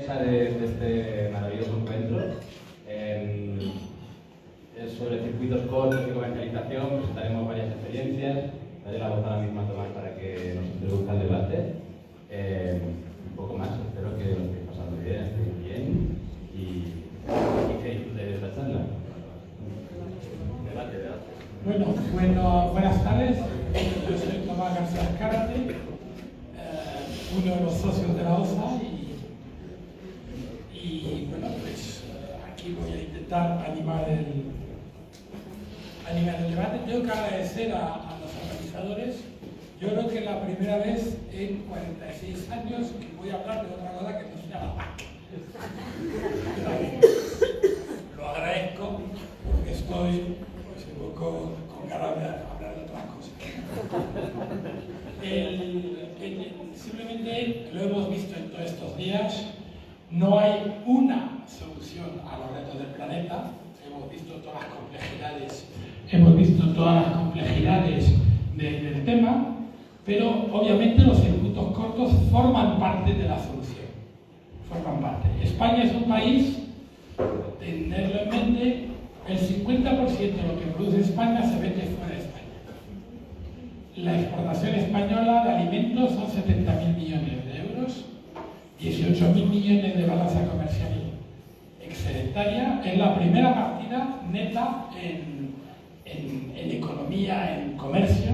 De este maravilloso encuentro sobre circuitos cortos y comercialización. Presentaremos varias experiencias. Daré la voz ahora mismo a Tomás para que nos introduzca el debate. Un poco más, espero que lo estéis pasando bien, y que disfrutéis de esta charla. Debate. Bueno, buenas tardes. Yo soy Tomás García Azcárate, uno de los socios de la OSA y bueno, pues aquí voy a intentar animar el debate. Tengo que agradecer a los organizadores. Yo creo que es la primera vez en 46 años que voy a hablar de otra cosa que no sea la PAC. Lo agradezco porque estoy pues, un poco con ganas de hablar de otras cosas. Simplemente lo hemos visto en todos estos días. No hay una solución a los retos del planeta. Hemos visto todas las complejidades del tema, pero obviamente los circuitos cortos forman parte de la solución. España es un país, tenerlo en mente, el 50% de lo que produce España se vende fuera de España. La exportación española de alimentos son 70.000 millones de euros. 18.000 millones de balanza comercial excedentaria, es la primera partida neta en economía, en comercio,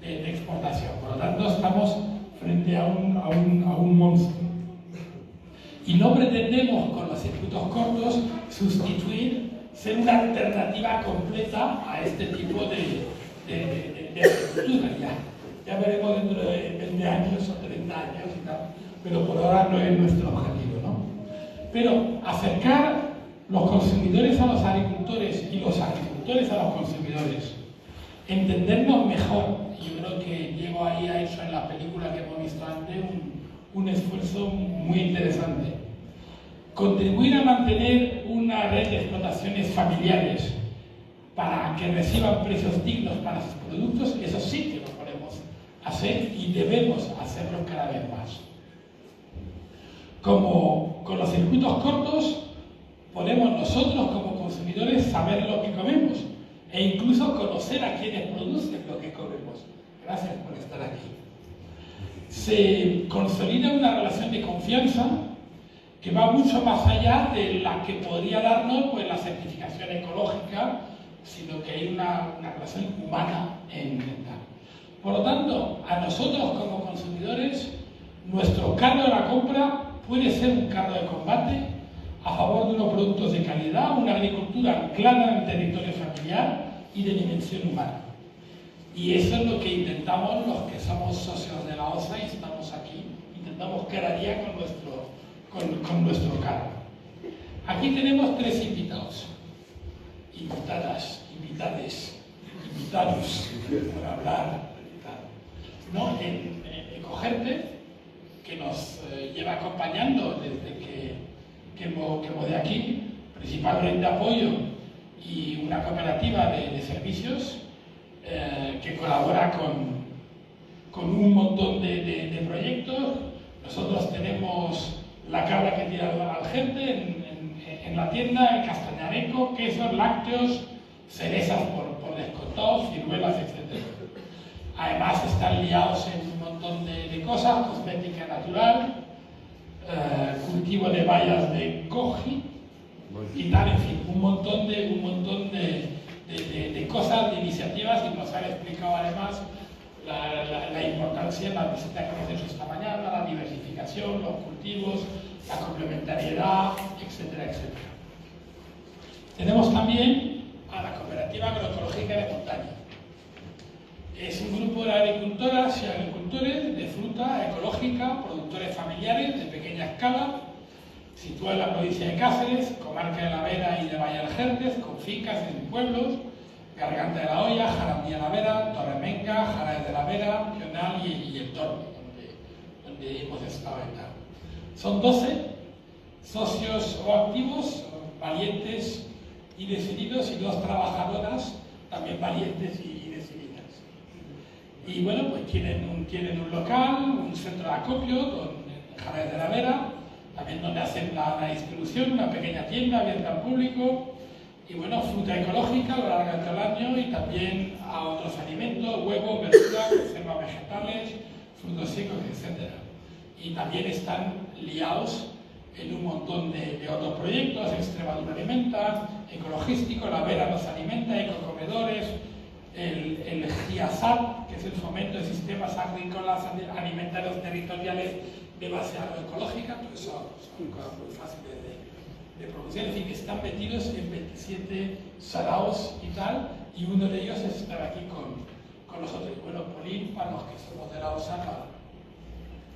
de exportación. Por lo tanto, estamos frente a un monstruo. Y no pretendemos con los circuitos cortos ser una alternativa completa a este tipo de agricultura. Ya veremos dentro de 20 años o 30 años y tal. Pero por ahora no es nuestro objetivo, ¿no? Pero acercar los consumidores a los agricultores y los agricultores a los consumidores, entendernos mejor. Yo creo que Diego ahí ha hecho en la película que hemos visto antes un esfuerzo muy interesante. Contribuir a mantener una red de explotaciones familiares para que reciban precios dignos para sus productos, eso sí que lo podemos hacer y debemos hacerlo cada vez más. Como con los circuitos cortos, podemos nosotros como consumidores saber lo que comemos e incluso conocer a quienes producen lo que comemos. Gracias por estar aquí. Se consolida una relación de confianza que va mucho más allá de la que podría darnos pues, la certificación ecológica, sino que hay una relación humana en tal. Por lo tanto, a nosotros como consumidores, nuestro cargo de la compra puede ser un carro de combate a favor de unos productos de calidad, una agricultura anclada en el territorio familiar y de dimensión humana. Y eso es lo que intentamos los que somos socios de la OSA y estamos aquí. Intentamos cada día con nuestro carro. Aquí tenemos 3 invitados, invitados, para hablar, ¿no? En Ecogerte, que nos lleva acompañando desde que hemos de aquí, principalmente apoyo y una cooperativa de servicios que colabora con un montón de proyectos. Nosotros tenemos la cabra que tira al gente en la tienda, el castañareco, quesos, lácteos, cerezas por descontados, ciruelas, etc. Además están liados en un montón de cosas, cosmética natural, cultivo de bayas de goji y tal, en fin, un montón de cosas, de iniciativas, y nos han explicado además la importancia, la visita que hemos hecho esta mañana, la diversificación, los cultivos, la complementariedad, etcétera, etcétera. Tenemos también a la Cooperativa Agroecológica de Montaña. Es un grupo de agricultoras y agricultores de fruta ecológica, productores familiares de pequeña escala, situada en la provincia de Cáceres, comarca de la Vera y de Valle del Jerez, con fincas en pueblos, Garganta de la Olla, Jarandía de la Vera, Torremenga, Jaraes de la Vera, Pional y el Torno, donde hemos estado en tal. Son 12 socios o activos, valientes y decididos, y 2 trabajadoras también valientes y decididas. Y bueno, pues tienen un local, un centro de acopio, en Jaraes de la Vera, también donde hacen la distribución, una pequeña tienda abierta al público, y bueno, fruta ecológica a lo largo de todo el año, y también a otros alimentos, huevos, verduras, conservas vegetales, frutos secos, etc. Y también están liados en un montón de otros proyectos: Extremadura Alimenta, Ecologístico, La Vera nos alimenta, Ecocomedores, el GIASAT, que es el fomento de sistemas agrícolas alimentarios territoriales de base agroecológica. Pues son cosas muy fáciles de producir. En fin, que están metidos en 27 saraos y tal, y uno de ellos es estar aquí con nosotros. Y bueno, Polín, para los que somos de la OSA,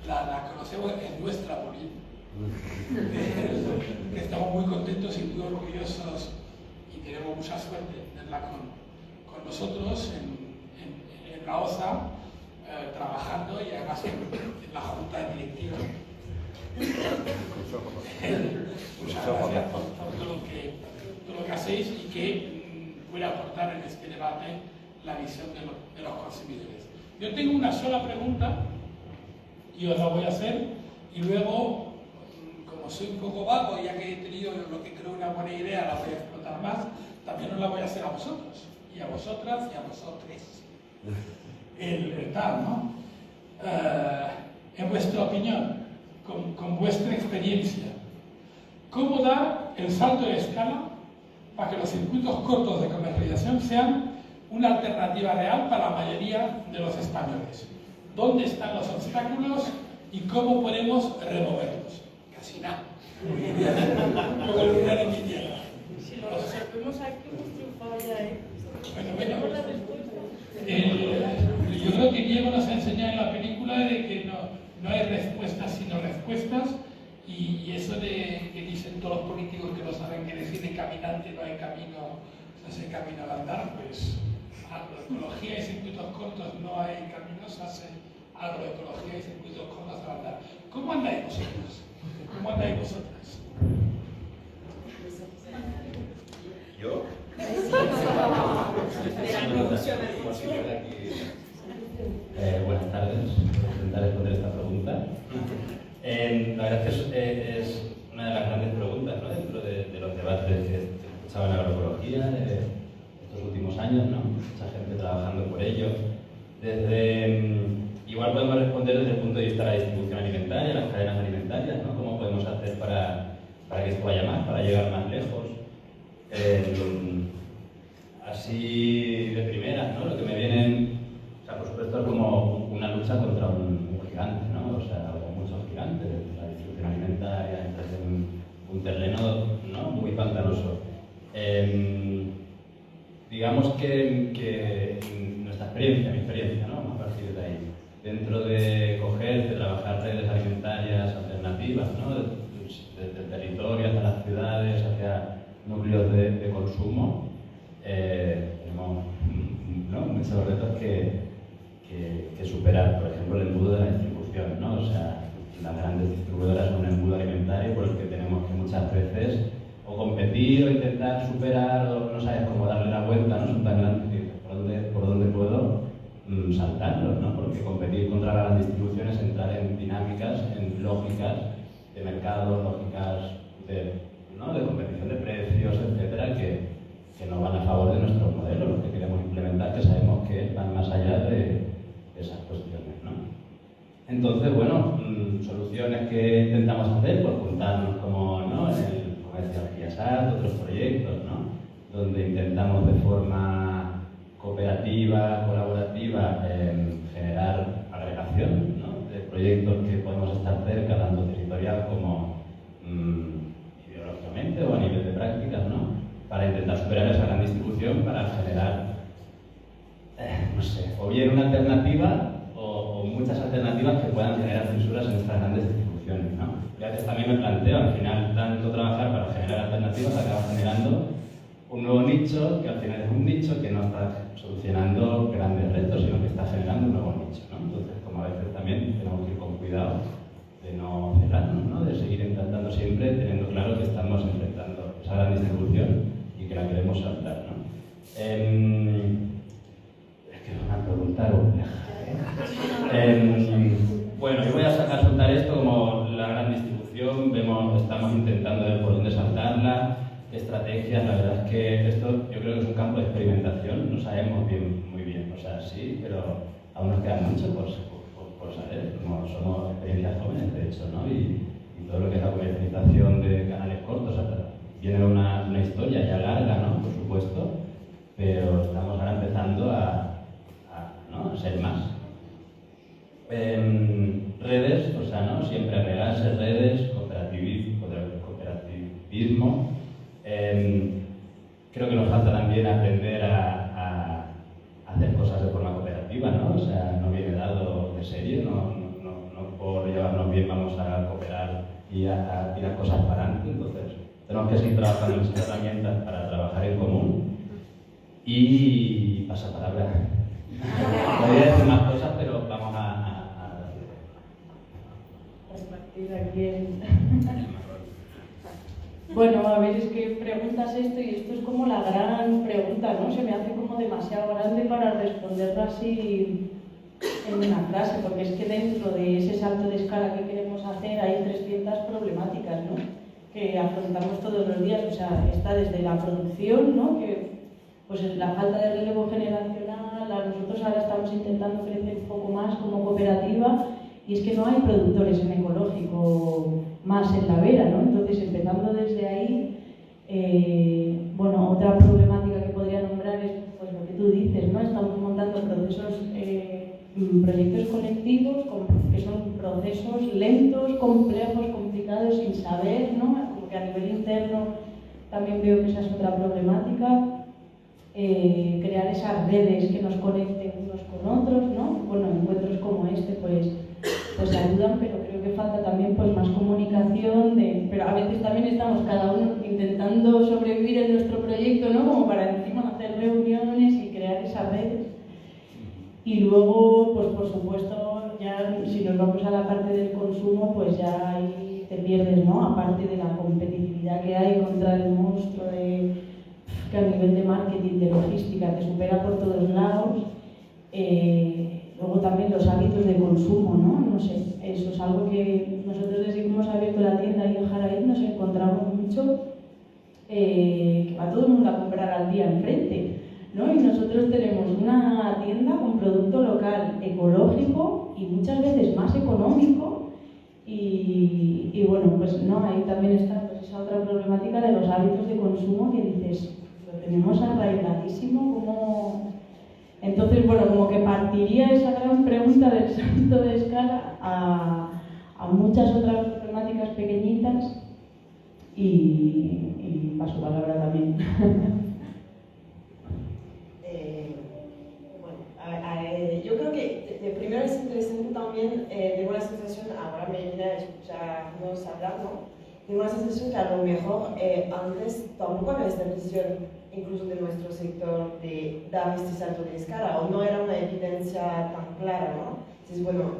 la conocemos, es nuestra Polín. Que estamos muy contentos y muy orgullosos, y tenemos mucha suerte de tenerla con nosotros en la OSA, trabajando, y además en la junta de directiva. Muchas gracias por todo lo que hacéis, y que puede aportar en este debate la visión de los consumidores. Yo tengo una sola pregunta y os la voy a hacer, y luego, como soy un poco vago, ya que he tenido lo que creo una buena idea, la voy a explotar más, también os la voy a hacer a vosotros, y a vosotras, y a vosotros. El tal, ¿no? En vuestra opinión, con vuestra experiencia, ¿cómo dar el salto de escala para que los circuitos cortos de comercialización sean una alternativa real para la mayoría de los españoles? ¿Dónde están los obstáculos y cómo podemos removerlos? Casi nada. Como el lugar en mi tierra. Si lo resolvemos aquí, hemos triunfado ya, ¿eh? Bueno. La respuesta. Yo creo que Diego nos ha enseñado en la película de que no hay respuestas sino respuestas, y eso de que dicen todos los políticos que no saben qué decir de caminante, no hay camino, no se hace camino al andar. Pues agroecología y circuitos cortos, no hay camino, se hace agroecología y circuitos cortos al andar. ¿Cómo andáis vosotros? ¿Cómo andáis vosotras? ¿Yo? Buenas tardes, voy a intentar responder esta pregunta. La verdad es que es una de las grandes preguntas, ¿no?, dentro de los debates que escuchaba en agroecología estos últimos años, ¿no? Mucha gente trabajando por ello. Igual podemos responder desde el punto de vista de la distribución alimentaria, las cadenas alimentarias, ¿no? ¿Cómo podemos hacer para que esto vaya más, para llegar más lejos? Así de primeras, ¿no? Lo que me vienen, o sea, por supuesto es como una lucha contra un gigante, ¿no? O sea, muchos gigantes. La distribución alimentaria entra en un terreno, ¿no?, muy pantanoso. Digamos que nuestra experiencia, mi experiencia, ¿no?, vamos a partir de ahí, dentro de coger, de trabajar redes alimentarias alternativas, ¿no?, desde el territorio hasta las ciudades, hacia núcleos de consumo, tenemos, ¿no?, muchos retos que superar. Por ejemplo, el embudo de la distribución, ¿no? O sea, las grandes distribuidoras son un embudo alimentario por el que tenemos que muchas veces o competir o intentar superar, o no sabes cómo darle la vuelta, ¿no? Son tan grandes que por dónde puedo saltarlos, ¿no? Porque competir contra las grandes distribuciones es entrar en dinámicas, en lógicas de mercado, lógicas de competición de precios, etcétera, que no van a favor de nuestros modelos, los que queremos implementar, que sabemos que van más allá de esas cuestiones, ¿no? Entonces, bueno, soluciones que intentamos hacer, pues juntarnos como, ¿no?, en el comercio de GIASAT, otros proyectos, ¿no?, donde intentamos de forma cooperativa, colaborativa, generar agregación, ¿no?, de proyectos que podemos estar cerca, tanto territorial como ideológicamente o a nivel de prácticas, ¿no?, para intentar superar esa gran distribución, para generar, no sé, o bien una alternativa o muchas alternativas que puedan generar fisuras en estas grandes distribuciones, ¿no? Y a veces también me planteo, al final, tanto trabajar para generar alternativas acaba generando un nuevo nicho, que al final es un nicho que no está solucionando grandes retos, sino que está generando un nuevo nicho, ¿no? Entonces, como a veces también tenemos que ir con cuidado de no cerrarnos, ¿no?, de seguir intentando siempre, teniendo claro que estamos enfrentando esa gran distribución y que la queremos saltar, ¿no? Es que es una pregunta compleja, ¿eh? Bueno, yo voy a soltar esto como la gran distribución. Vemos estamos intentando ver por dónde saltarla, qué estrategias. La verdad es que esto yo creo que es un campo de experimentación, no sabemos muy bien, o sea, sí, pero aún nos queda mucho por saber, como somos experiencias jóvenes, de hecho, ¿no? Y todo lo que es la comercialización de canales cortos, o sea, tiene una historia ya larga, ¿no? Por supuesto, pero estamos ahora empezando ¿no? a ser más. Redes, o sea, ¿no? Siempre agregarse redes, cooperativismo. Creo que nos falta también aprender a hacer cosas de forma cooperativa, ¿no? O sea, no viene dado de serie, no por llevarnos bien vamos a cooperar y a tirar cosas para adelante. Entonces, tenemos que seguir trabajando en estas herramientas para trabajar en común. Y pasa palabra. Podría decir más cosas, pero vamos a repartir aquí Bueno, a ver, es que preguntas esto y esto es como la gran pregunta, ¿no? Se me hace como demasiado grande para responderlo así en una frase, porque es que dentro de ese salto de escala que queremos hacer hay 300 problemáticas, ¿no? Que afrontamos todos los días. O sea, está desde la producción, ¿no? Que pues la falta de relevo generacional, nosotros ahora estamos intentando crecer un poco más como cooperativa y es que no hay productores en ecológico más en la vera, ¿no? Entonces, empezando desde ahí, bueno, otra problemática que podría nombrar es pues lo que tú dices, ¿no? Estamos montando procesos, proyectos colectivos, que son procesos lentos, complejos, complicados, sin saber, ¿no? Como que a nivel interno también veo que esa es otra problemática. Crear esas redes que nos conecten unos con otros, ¿no? Bueno, encuentros como este pues ayudan, pero creo que falta también pues más comunicación, pero a veces también estamos cada uno intentando sobrevivir en nuestro proyecto, ¿no? Como para encima hacer reuniones y crear esas redes. Y luego, pues por supuesto, ya si nos vamos a la parte del consumo, pues ya ahí te pierdes, ¿no? Aparte de la competitividad que hay contra el monstruo que a nivel de marketing, de logística, te supera por todos lados. Luego también los hábitos de consumo, ¿no? No sé, eso es algo que nosotros desde que hemos abierto la tienda ahí en Jaraíz nos encontramos mucho, que va todo el mundo a comprar al día enfrente, ¿no? Y nosotros tenemos una tienda con producto local, ecológico y muchas veces más económico. Y bueno, pues no, ahí también está pues esa otra problemática de los hábitos de consumo que dices, lo tenemos arraigadísimo, como... Entonces, bueno, como que partiría esa gran pregunta del salto de escala a muchas otras problemáticas pequeñitas y paso palabra también. Yo creo que de primero es interesante también, tengo la sensación, ahora me viene a escucharnos hablar, ¿no? Tengo la sensación que a lo mejor antes tampoco había esta visión incluso de nuestro sector de dar este salto de escala, o no era una evidencia tan clara, ¿no? Entonces, bueno,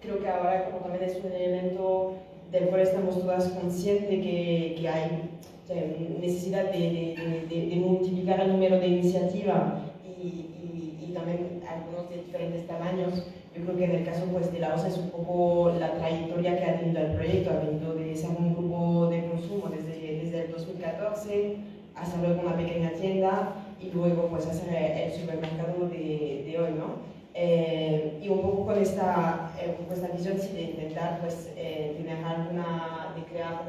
creo que ahora como también es un elemento del cual estamos todas conscientes que hay necesidad de multiplicar el número de iniciativas y también algunos de diferentes tamaños. Yo creo que en el caso pues, de la OSA es un poco la trayectoria que ha tenido el proyecto, ha venido de ser un grupo de consumo desde el 2014, hasta luego una pequeña tienda y luego pues hacer el supermercado de hoy, ¿no? Y un poco con esta visión sí, de intentar pues, tener de crear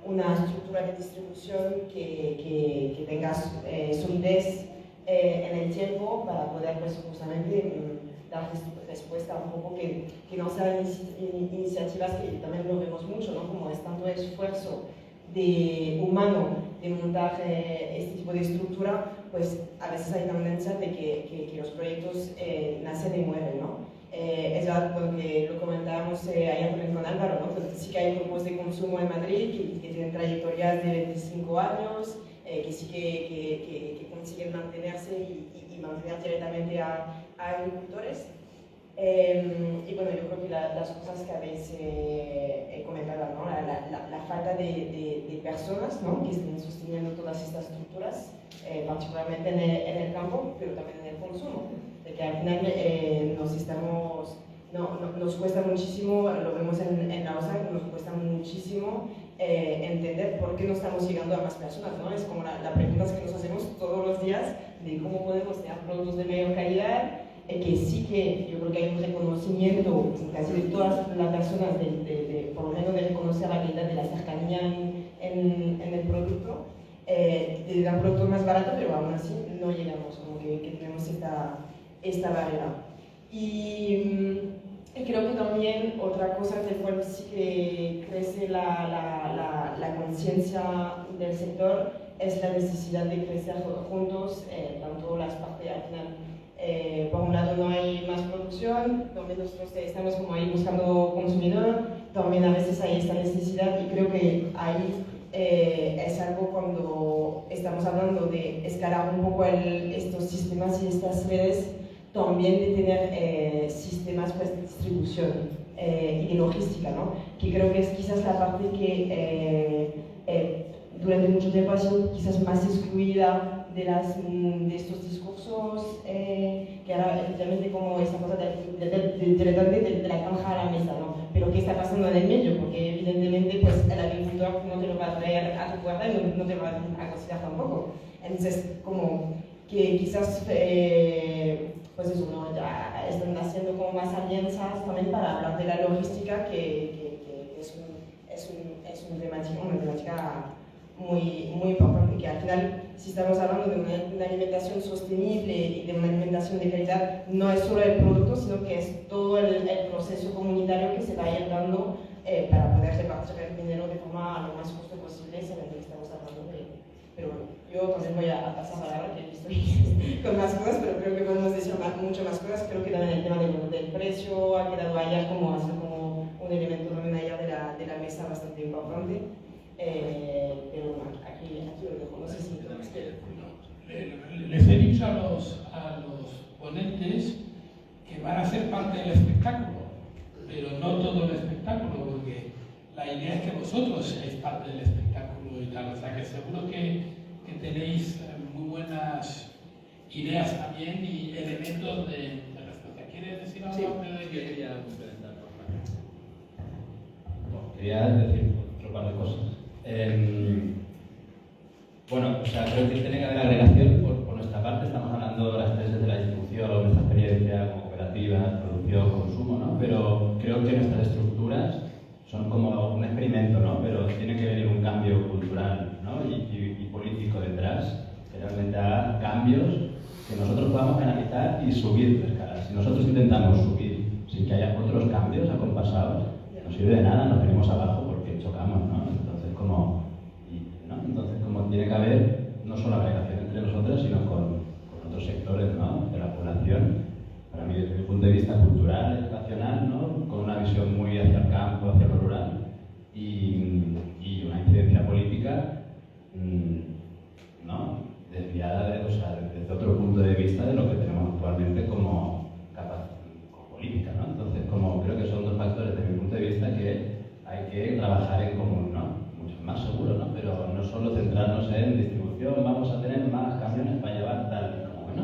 una estructura de distribución que tenga solidez en el tiempo para poder pues, justamente dar respuesta un poco que no sean iniciativas que también lo vemos mucho, ¿no? Como es tanto esfuerzo humano de montar este tipo de estructura, pues a veces hay tendencia de que los proyectos nacen y mueren, ¿no? Es verdad que lo comentábamos ayer también con Álvaro, ¿no? Pues sí que hay grupos de consumo en Madrid que tienen trayectorias de 25 años, que sí que consiguen mantenerse y mantener directamente a agricultores. Y bueno, yo creo que las cosas que habéis comentado, ¿no? la falta de personas, ¿no? Que estén sosteniendo todas estas estructuras, particularmente en el campo, pero también en el consumo, de que al final nos estamos nos cuesta muchísimo, lo vemos en la OSAC, nos cuesta muchísimo entender por qué no estamos llegando a más personas, ¿no? Es como la pregunta que nos hacemos todos los días de cómo podemos tener productos de mayor calidad, que sí que yo creo que hay un reconocimiento casi de todas las personas, por lo menos de reconocer la calidad de la cercanía en el producto, de dar productos más baratos, pero aún así no llegamos, como que tenemos esta barrera. Y creo que también otra cosa del cual sí que crece la conciencia del sector es la necesidad de crecer juntos, tanto las partes al final. Por un lado no hay más producción, también nosotros estamos como ahí buscando consumidor, también a veces hay esta necesidad y creo que ahí es algo cuando estamos hablando de escalar un poco estos sistemas y estas redes, también de tener sistemas pues, de distribución y de logística, ¿no? Que creo que es quizás la parte que durante mucho tiempo ha sido quizás más excluida de estos discursos, que ahora efectivamente como esa cosa de la granja a la mesa, ¿no? Pero ¿qué está pasando en el medio? Porque evidentemente pues, el agricultor no te lo va a traer a tu puerta y no te lo va a cocinar tampoco. Entonces, como que quizás pues eso, ¿no? Ya están haciendo como más alianzas también para hablar de la logística, que es una temática muy, muy importante, que al final, si estamos hablando de una alimentación sostenible y de una alimentación de calidad, no es solo el producto, sino que es todo el proceso comunitario que se va a ir dando para poder repartir el dinero de forma lo más justo posible, sabiendo que estamos hablando de... Pero bueno, yo también voy a pasar palabra, que estoy con más cosas, pero creo que podemos decir mucho más cosas. Creo que también el tema del precio ha quedado ayer como un elemento también ayer de la mesa bastante importante. Pero bueno, aquí lo dejo, no sé si les he dicho a los ponentes que van a ser parte del espectáculo, pero no todo el espectáculo, porque la idea es que vosotros seáis parte del espectáculo y tal, o sea que seguro que tenéis muy buenas ideas también y elementos de respuesta. ¿Quieres decir algo? Sí, yo quería complementar, por favor. Quería decir otro par de cosas. Bueno, o sea, creo que tiene que haber agregación por nuestra parte. Estamos hablando de las tres de la distribución, nuestra experiencia como cooperativa, producción, consumo, ¿no? Pero creo que nuestras estructuras son como un experimento, ¿no? Pero tiene que venir un cambio cultural, ¿no? y político detrás, que realmente haga cambios que nosotros podamos canalizar y subir de escala. Si nosotros intentamos subir sin que haya otros cambios acompasados, no sirve de nada, nos venimos abajo porque chocamos, ¿no? Entonces, como tiene que haber no solo agregación entre nosotros, sino con otros sectores, ¿no? De la población, para mí desde mi punto de vista cultural, educacional, ¿no? Con una visión muy hacia el campo, hacia lo rural y una incidencia política, ¿no? Desviada desde otro punto de vista de lo que tenemos actualmente como política, ¿no? Entonces, creo que son dos factores desde mi punto de vista que hay que trabajar en común, ¿no? Mucho más seguro, ¿no? Pero no solo centrarnos en distribución, vamos a tener más camiones para llevar tal, como bueno,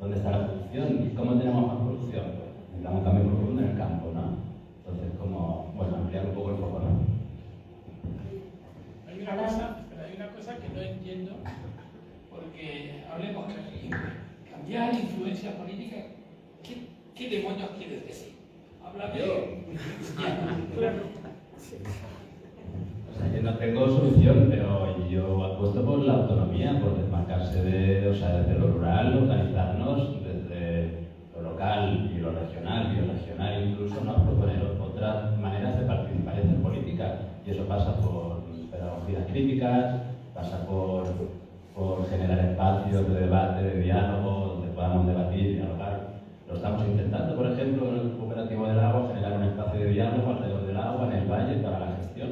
¿dónde está la producción? ¿Y cómo tenemos más producción? Pues necesitamos un cambio profundo en el campo, ¿no? Entonces, ampliar un poco el foco, ¿no? Hay una cosa que no entiendo, porque hablemos claro, cambiar influencia política, ¿qué demonios quieres decir? Háblame. O sea, yo no tengo solución, pero yo apuesto por la autonomía, por desmarcarse desde lo rural, organizarnos desde lo local y lo regional incluso, ¿no? Proponer otras maneras de participar y hacer política. Y eso pasa por pedagogías críticas, pasa por generar espacios de debate, de diálogo, donde podamos debatir y dialogar. Lo estamos intentando, por ejemplo, en el Cooperativo del Agua, generar un espacio de diálogo alrededor del agua en el valle para la gestión,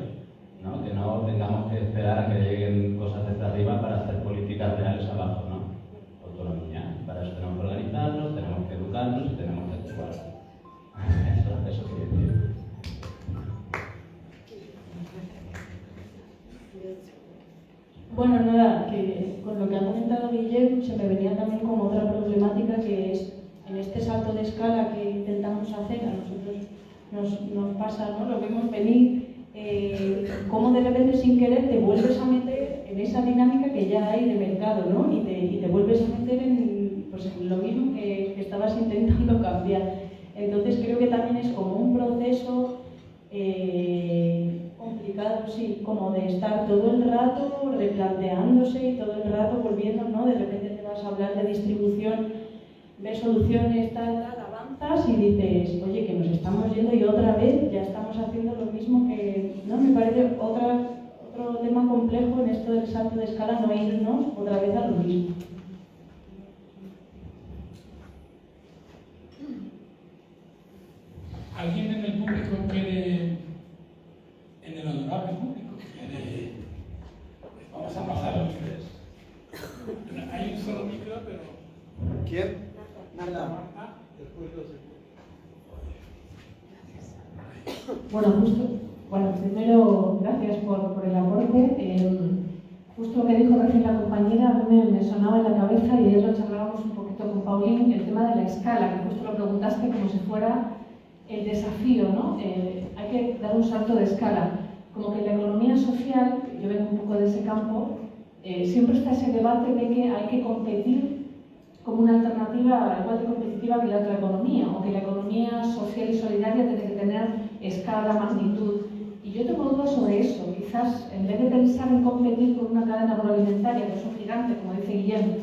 ¿no? Que no tengamos que esperar a que lleguen cosas desde arriba para hacer políticas reales abajo, ¿no? Autonomía. Para eso tenemos que organizarnos, tenemos que educarnos y tenemos que actuar. Eso quería decir. Bueno, nada, que con lo que ha comentado Guillem se me venía también como otra problemática que es en este salto de escala que intentamos hacer, a nosotros nos pasa, ¿no? Lo vemos venir, cómo de repente sin querer te vuelves a meter en esa dinámica que ya hay de mercado, ¿no? Y te vuelves a meter en, pues, en lo mismo que estabas intentando cambiar. Entonces creo que también es como un proceso complicado, sí, como de estar todo el rato replanteándose y todo el rato volviendo, ¿no? De repente te vas a hablar de distribución, ves soluciones, tal, avanzas y dices, oye, que nos estamos yendo y otra vez ya estamos haciendo lo mismo que, ¿no? Me parece otro tema complejo en esto del salto de escala, no irnos otra vez a lo mismo. ¿Alguien en el público quiere, en el honorable público, quiere? Vamos a pasar a los tres. Hay un solo micro, pero... ¿Quién? Nada. Bueno, primero, gracias por el aporte. Justo lo que dijo recién la compañera, a mí me sonaba en la cabeza y ayer lo charlábamos un poquito con Paulín, el tema de la escala, que justo lo preguntaste como si fuera el desafío, ¿no? Hay que dar un salto de escala. Como que en la economía social, yo vengo un poco de ese campo, siempre está ese debate de que hay que competir como una alternativa igual de competitiva que la otra economía, o que la economía social y solidaria tiene que tener escala, magnitud. Y yo tengo dudas sobre eso. Quizás en vez de pensar en competir con una cadena agroalimentaria que es un gigante, como dice Guillem,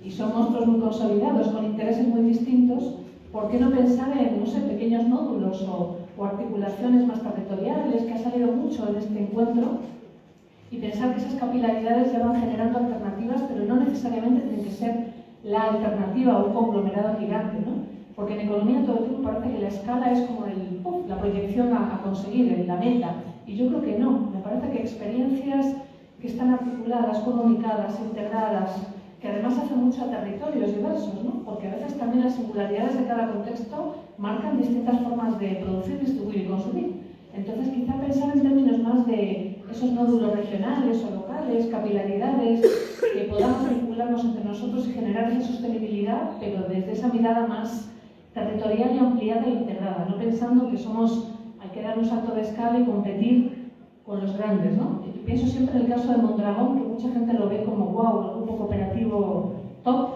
y son monstruos muy consolidados con intereses muy distintos, ¿por qué no pensar en, no sé, pequeños nódulos o articulaciones más territoriales, que ha salido mucho en este encuentro, y pensar que esas capilaridades ya van generando alternativas, pero no necesariamente tienen que ser la alternativa a un conglomerado gigante, ¿no? Porque en economía todo el tiempo parece que la escala es como la proyección a conseguir, la meta, y yo creo que no. Me parece que experiencias que están articuladas, comunicadas, integradas, que además hacen mucho a territorios diversos, ¿no? Porque a veces también las singularidades de cada contexto marcan distintas formas de producir, distribuir y consumir. Entonces, quizá pensar en términos más de esos nódulos regionales o locales, capilaridades, que podamos vincularnos entre nosotros y generar esa sostenibilidad, pero desde esa mirada más territorial y ampliada e integrada, no pensando que hay que dar un salto de escala y competir con los grandes, ¿no? Y pienso siempre en el caso de Mondragón, que mucha gente lo ve como wow, el grupo cooperativo top,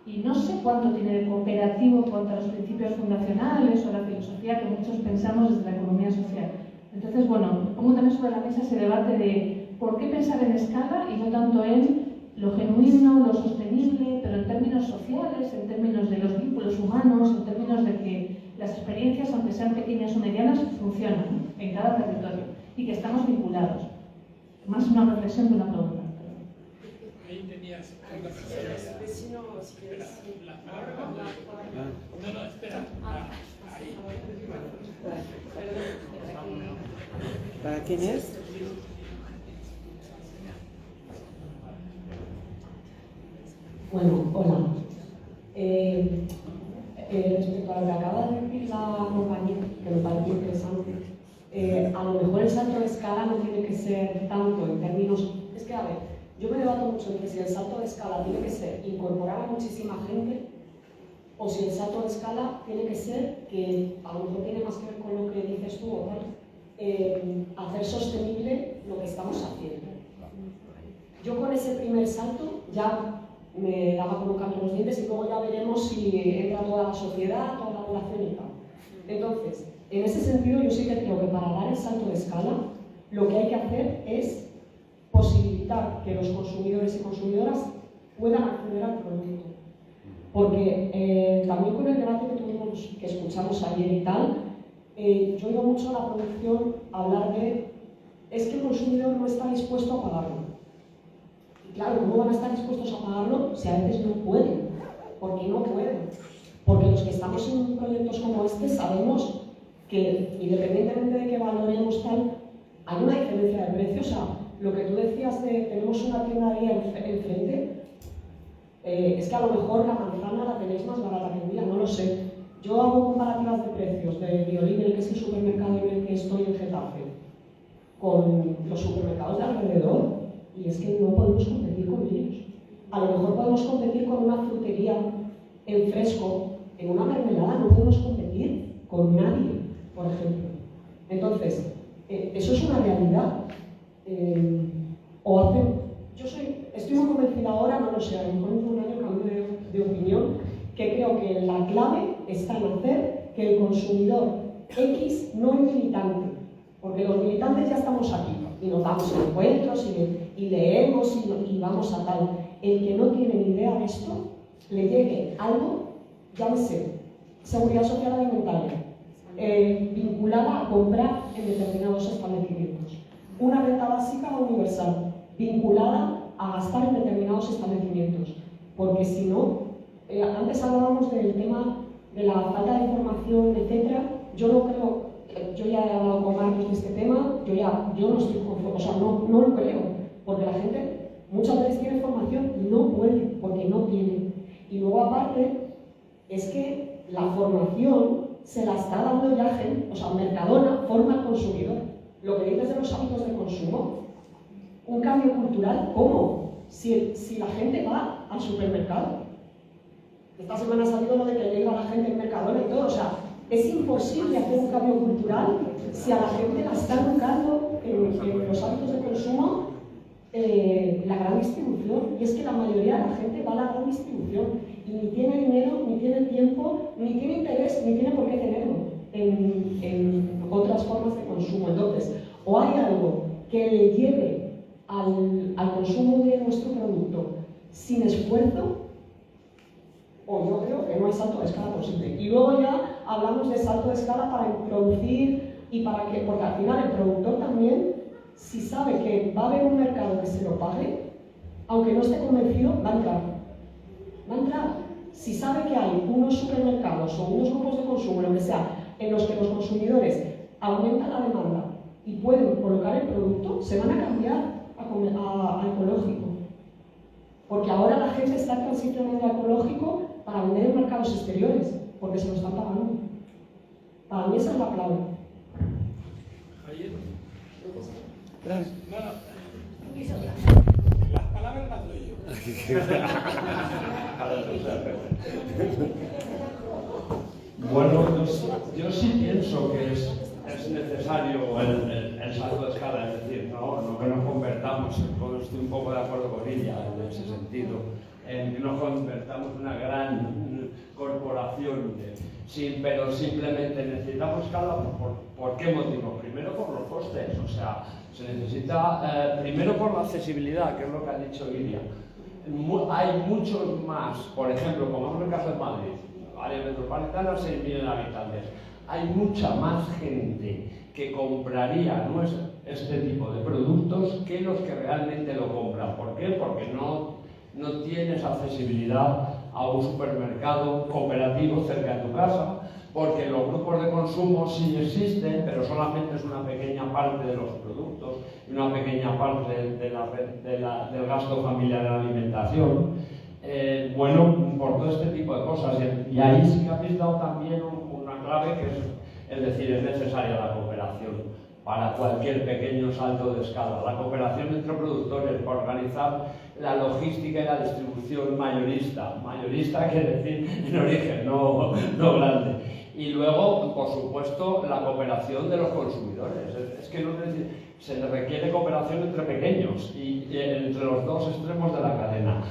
y no sé cuánto tiene de cooperativo en cuanto a los principios fundacionales o la filosofía que muchos pensamos desde la economía social. Entonces, bueno, pongo también sobre la mesa ese debate de por qué pensar en escala y no tanto en lo genuino, lo sostenible, pero en términos sociales, en términos de los vínculos humanos, en términos de que las experiencias, aunque sean pequeñas o medianas, funcionan en cada territorio y que estamos vinculados. Más una reflexión que una pregunta. Ahí tenías una persona. No, espera. Ahí. ¿Para quién es? Bueno, hola. Respecto a lo que acaba de decir la compañera, que me pareció interesante, a lo mejor el salto de escala no tiene que ser tanto en términos... Es que, a ver, yo me debato mucho entre si el salto de escala tiene que ser incorporar a muchísima gente o si el salto de escala tiene que ser, que a lo mejor tiene más que ver con lo que dices tú, o hacer sostenible lo que estamos haciendo. Yo con ese primer salto ya me daba como canto los dientes y luego ya veremos si entra toda la sociedad, toda la población y tal. Entonces, en ese sentido yo sí que creo que para dar el salto de escala lo que hay que hacer es posibilitar que los consumidores y consumidoras puedan acceder al producto. Porque también con el debate que escuchamos ayer y tal, yo oigo mucho a la producción hablar de es que el consumidor no está dispuesto a pagarlo. Y claro, ¿cómo van a estar dispuestos a pagarlo si a veces no pueden? ¿Por qué no pueden? Porque los que estamos en proyectos como este sabemos que, independientemente de que valoremos tal, hay una diferencia de precio. O sea, lo que tú decías de tenemos una tienda ahí enfrente, es que a lo mejor la manzana la tenéis más barata que el día, no lo sé. Yo hago comparativas de precios de Biolibre, que es el supermercado en el que estoy en Getafe, con los supermercados de alrededor, y es que no podemos competir con ellos. A lo mejor podemos competir con una frutería en fresco En una mermelada no podemos competir con nadie, por ejemplo. Entonces, eso es una realidad. Estoy muy convencida ahora, no lo sé, a lo mejor en un año cambio de opinión, que creo que la clave está en hacer que el consumidor X no es militante, porque los militantes ya estamos aquí y nos damos encuentros y leemos y vamos a tal. El que no tiene ni idea de esto, le llegue algo, llámese seguridad social alimentaria, vinculada a comprar en determinados establecimientos, una renta básica universal, vinculada a gastar en determinados establecimientos, porque si no, antes hablábamos del tema de la falta de información, etcétera. Yo no creo, yo ya he hablado con Marcos de este tema, yo no estoy conforme, o sea, no lo creo, porque la gente muchas veces tiene formación y no puede, porque no tiene. Y luego aparte, es que la formación se la está dando ya gente, o sea, Mercadona forma al consumidor. Lo que dices de los hábitos de consumo, un cambio cultural, ¿cómo? Si la gente va al supermercado. Esta semana ha salido lo de que le iba a la gente en Mercadona y todo, o sea, es imposible hacer un cambio cultural si a la gente la está educando en los hábitos de consumo la gran distribución. Y es que la mayoría de la gente va a la gran distribución y ni tiene dinero, ni tiene tiempo, ni tiene interés, ni tiene por qué tenerlo en otras formas de consumo. Entonces, o hay algo que le lleve al consumo de nuestro producto sin esfuerzo, o yo creo que no hay salto de escala posible. Y luego ya hablamos de salto de escala para introducir y para que, porque al final el productor también, si sabe que va a haber un mercado que se lo pague, aunque no esté convencido, va a entrar. Va a entrar. Si sabe que hay unos supermercados o unos grupos de consumo, lo que sea, en los que los consumidores aumentan la demanda y pueden colocar el producto, se van a cambiar a ecológico. Porque ahora la gente está transicionando a ecológico para vender en mercados exteriores, porque se lo están pagando. Para mí esa es la clave. Las palabras las doy yo. Bueno, yo sí pienso que es necesario el salto de escala, es decir, no que nos convertamos, estoy un poco de acuerdo con ella en ese sentido, en que nos convertamos en una gran corporación, pero simplemente necesitamos escala. ¿Por qué motivo? Primero por los costes, o sea, se necesita, primero por la accesibilidad, que es lo que ha dicho Iria. Hay muchos más, por ejemplo, como en el caso de Madrid, área metropolitana, 6.000 habitantes. Hay mucha más gente que compraría este tipo de productos que los que realmente lo compran. ¿Por qué? Porque no tienes accesibilidad a un supermercado cooperativo cerca de tu casa, porque los grupos de consumo sí existen, pero solamente es una pequeña parte de los productos y una pequeña parte del gasto familiar en alimentación. Bueno, por todo este tipo de cosas. Y ahí sí que habéis dado también una clave, que es decir, es necesaria la cooperación para cualquier pequeño salto de escala. La cooperación entre productores para organizar la logística y la distribución mayorista. Mayorista quiere decir en origen, no grande. Y luego, por supuesto, la cooperación de los consumidores. Es que se le requiere cooperación entre pequeños y entre los dos extremos de la cadena.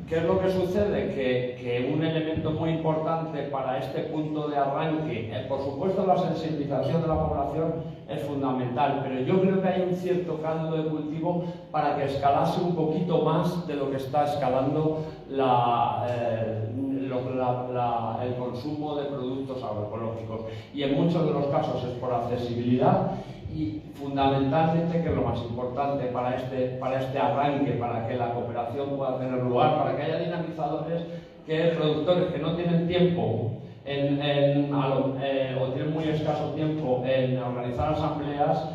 ¿Qué es lo que sucede? Que un elemento muy importante para este punto de arranque, por supuesto la sensibilización de la población es fundamental, pero yo creo que hay un cierto caldo de cultivo para que escalase un poquito más de lo que está escalando el consumo de productos agroecológicos. Y en muchos de los casos es por accesibilidad. Y fundamentalmente, que es lo más importante para este arranque, para que la cooperación pueda tener lugar, para que haya dinamizadores, que productores que no tienen tiempo o tienen muy escaso tiempo en organizar asambleas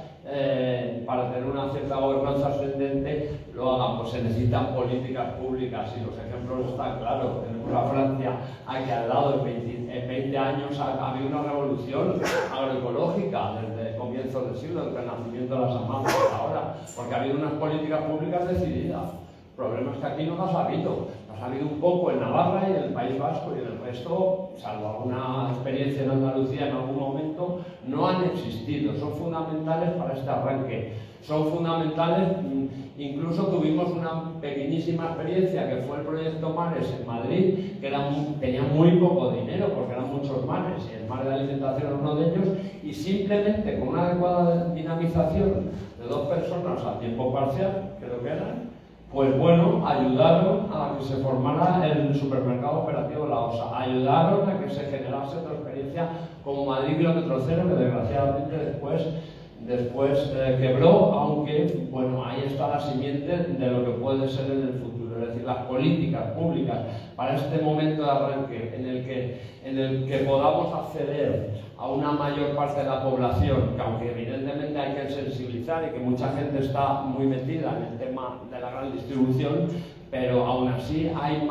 para tener una cierta gobernanza ascendente, lo hagan. Pues se necesitan políticas públicas y los ejemplos están claros. Tenemos a Francia aquí al lado, en 20 años ha habido una revolución agroecológica desde comienzos del siglo, desde el nacimiento de las AMAP hasta ahora, porque ha habido unas políticas públicas decididas. El problema es que aquí no las ha habido. Las ha habido un poco en Navarra y en el País Vasco, y en el resto salvo alguna experiencia en Andalucía en algún momento, no han existido. Son fundamentales para este arranque. Son fundamentales, incluso tuvimos una pequeñísima experiencia que fue el proyecto Mares en Madrid, que tenía muy poco dinero porque eran muchos mares y el mar de alimentación era uno de ellos, y simplemente con una adecuada dinamización de 2 personas a tiempo parcial, creo que eran, pues bueno, ayudaron a que se formara el supermercado operativo La Osa, ayudaron a que se generase otra experiencia como Madrid Kilómetro Cero, que desgraciadamente después quebró, aunque bueno, ahí está la simiente de lo que puede ser en el futuro. Es decir, las políticas públicas para este momento de arranque en el que podamos acceder a una mayor parte de la población, que aunque evidentemente hay que sensibilizar y que mucha gente está muy metida en el tema de la gran distribución, pero aún así hay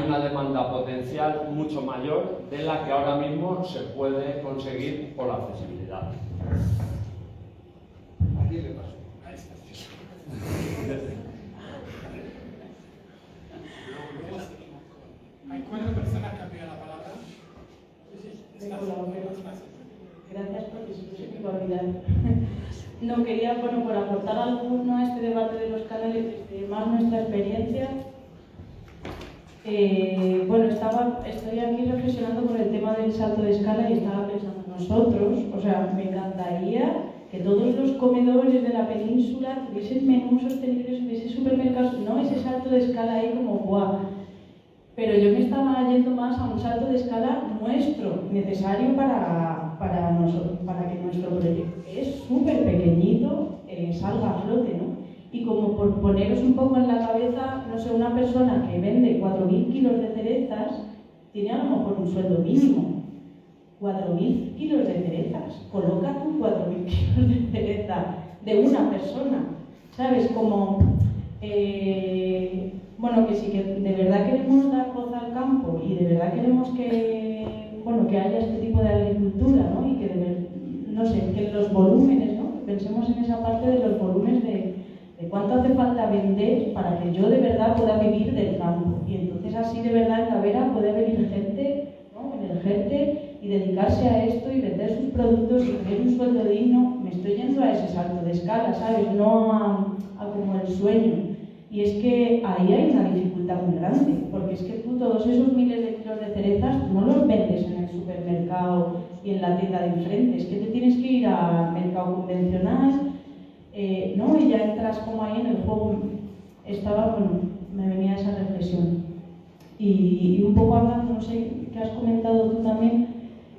una demanda potencial mucho mayor de la que ahora mismo se puede conseguir por la accesibilidad. Aquí le paso. Hay 4 personas que han pedido la palabra. Gracias, porque se me iba a olvidar. No quería, bueno, por aportar algo a este debate de los canales, desde más nuestra experiencia. Bueno, estoy aquí reflexionando con el tema del salto de escala y estaba pensando nosotros, o sea, me encantaría que todos los comedores de la península tuviesen menús sostenibles, hubiese supermercados, no ese salto de escala ahí como guau. Pero yo me estaba yendo más a un salto de escala nuestro, necesario para nosotros, para que nuestro proyecto, que es súper pequeñito, salga a flote, ¿no? Y como por poneros un poco en la cabeza, no sé, una persona que vende 4.000 kilos de cerezas tiene a lo mejor un sueldo mínimo. 4.000 kilos de cerezas. Coloca tú 4.000 kilos de cereza de una persona. ¿Sabes? Como, bueno, que si que de verdad queremos dar voz al campo y de verdad queremos que, bueno, que haya este tipo de agricultura, ¿no? Y que, no sé, que los volúmenes, ¿no? Pensemos en esa parte de los volúmenes de cuánto hace falta vender para que yo de verdad pueda vivir del campo. Y entonces así de verdad en la vera puede venir gente, ¿no? En el gente y dedicarse a esto y vender sus productos y tener un sueldo digno. Me estoy yendo a ese salto de escala, ¿sabes? No a como el sueño. Y es que ahí hay una dificultad muy grande, porque es que tú todos esos miles de kilos de cerezas no los vendes en el supermercado y en la tienda de enfrente, es que te tienes que ir al mercado convencional, ¿no? Y ya entras como ahí en el juego. Bueno, me venía esa reflexión. Y un poco hablando, no sé, qué has comentado tú también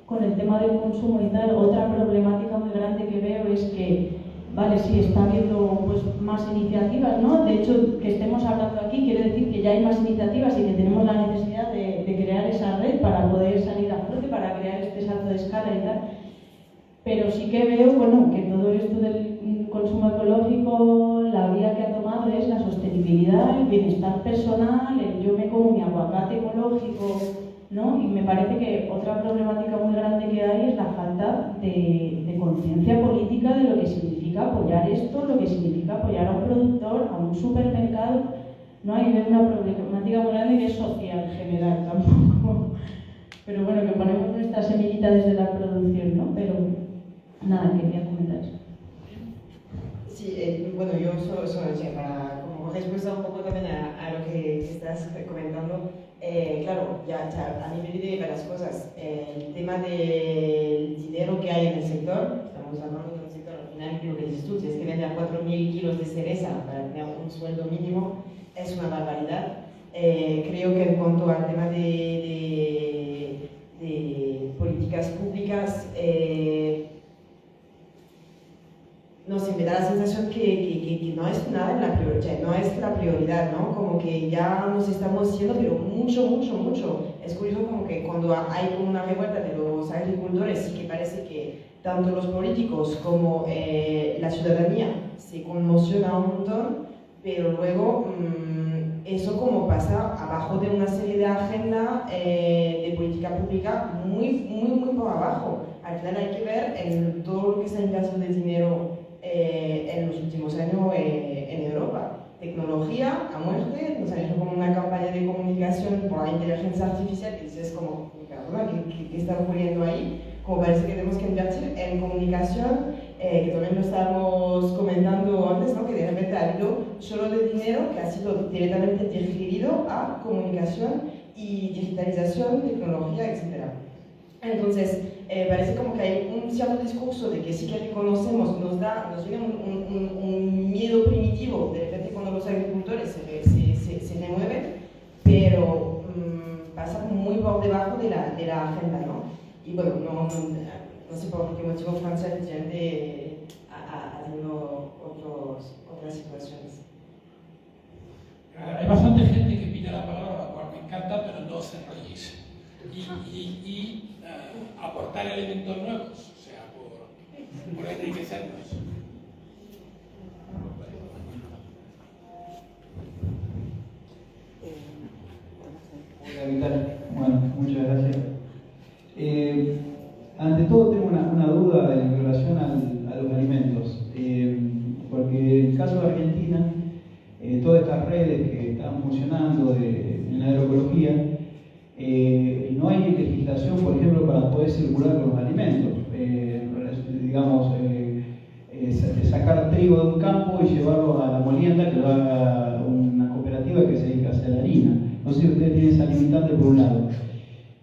con el tema del consumo y tal, otra problemática muy grande que veo es que, vale, sí, está habiendo pues, más iniciativas, ¿no? De hecho, que estemos hablando aquí quiere decir que ya hay más iniciativas y que tenemos la necesidad de crear esa red para poder salir a flote, para crear este salto de escala y tal. Pero sí que veo, bueno, que todo esto del consumo ecológico, la vía que ha tomado es la sostenibilidad, el bienestar personal, yo me como mi aguacate ecológico, ¿no? Y me parece que otra problemática muy grande que hay es la falta de conciencia política de lo que significa apoyar esto, lo que significa apoyar a un productor, a un supermercado. No hay una problemática muy grande que es social en general tampoco. Pero bueno, que ponemos nuestra semillita desde la producción, ¿no? Pero nada, quería comentar eso. Sí, bueno, yo solo para como respuesta un poco también a lo que estás comentando, claro, ya a nivel de varias cosas, el tema del dinero que hay en el sector, estamos hablando de un sector al final, lo que dices tú, si es que vende a 4.000 kilos de cereza para tener un sueldo mínimo, es una barbaridad. Creo que en cuanto al tema de políticas públicas, no sé, me da la sensación que no es nada en la prioridad, no es la prioridad, ¿no? Como que ya nos estamos yendo, pero mucho. Es curioso como que cuando hay como una revuelta de los agricultores, sí que parece que tanto los políticos como la ciudadanía se conmociona un montón, pero luego eso como pasa abajo de una serie de agenda de política pública muy por abajo. Al final hay que ver en todo lo que se ha invertido de dinero en los últimos años en Europa. Tecnología a muerte, nos han hecho como una campaña de comunicación por la inteligencia artificial, y dices como, perdona, ¿qué está ocurriendo ahí? Como parece que tenemos que invertir en comunicación, que también lo estábamos comentando antes, ¿no? Que de repente ha habido solo de dinero que ha sido directamente dirigido a comunicación y digitalización, tecnología, etc. Entonces, parece como que hay un cierto discurso de que sí que reconocemos, nos viene un miedo primitivo, de repente cuando los agricultores se remueven, pero pasa muy por debajo de la agenda, ¿no? Y bueno, no sé por qué motivo Francia efectivamente ha tenido otras situaciones. Hay bastante gente que pide la palabra, la cual me encanta, pero no os enrolléis. Y aportar elementos nuevos, o sea, por enriquecernos. Hola, ¿qué tal? Bueno, muchas gracias. Ante todo tengo una duda en relación a los alimentos, porque en el caso de Argentina, todas estas redes que están funcionando en la agroecología, no hay legislación, por ejemplo, para poder circular con los alimentos. Digamos, sacar trigo de un campo y llevarlo a la molienda, que lo haga una cooperativa que se dedica a hacer harina. No sé si ustedes tienen esa limitante por un lado.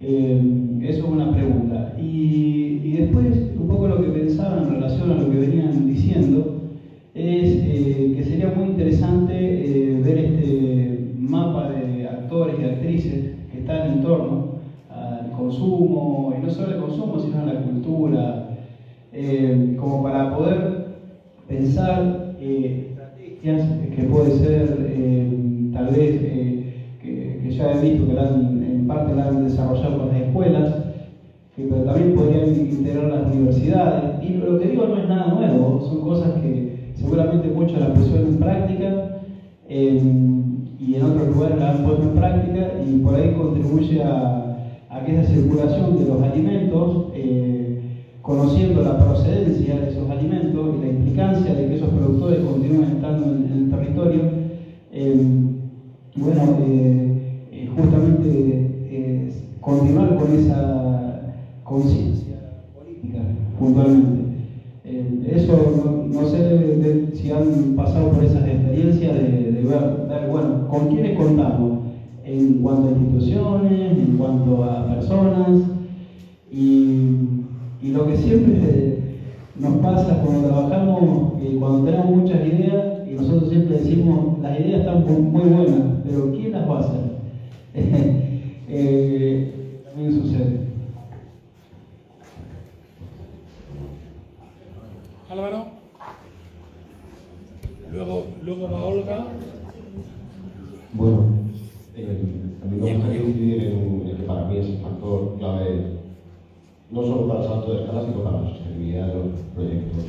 Eso es una pregunta. Y después, un poco lo que pensaba en relación a lo que venían diciendo, es que sería muy interesante ver este mapa de actores y actrices que están en torno al consumo, y no solo al consumo, sino a la cultura, como para poder pensar estrategias que puede ser, tal vez, que ya he visto que en parte la han desarrollado con las escuelas, pero también podrían integrar las universidades. Y lo que digo no es nada nuevo, son cosas que seguramente muchos las pusieron en práctica y en otros lugares las han puesto en práctica, y por ahí contribuye a que esa circulación de los alimentos, conociendo la procedencia de esos alimentos y la implicancia de que esos productores continúen estando en el territorio, justamente continuar con esa conciencia política puntualmente. Eso no sé si han pasado por esas experiencias de ver, bueno, con quiénes contamos en cuanto a instituciones, en cuanto a personas, y lo que siempre nos pasa cuando trabajamos, cuando tenemos muchas ideas, y nosotros siempre decimos, las ideas están muy buenas, pero ¿quién las va a hacer? También sucede. Álvaro, luego va Olga. Bueno, a mí me gustaría incidir en el que para mí es el factor clave, no solo para el salto de escala, sino para la sostenibilidad de los proyectos,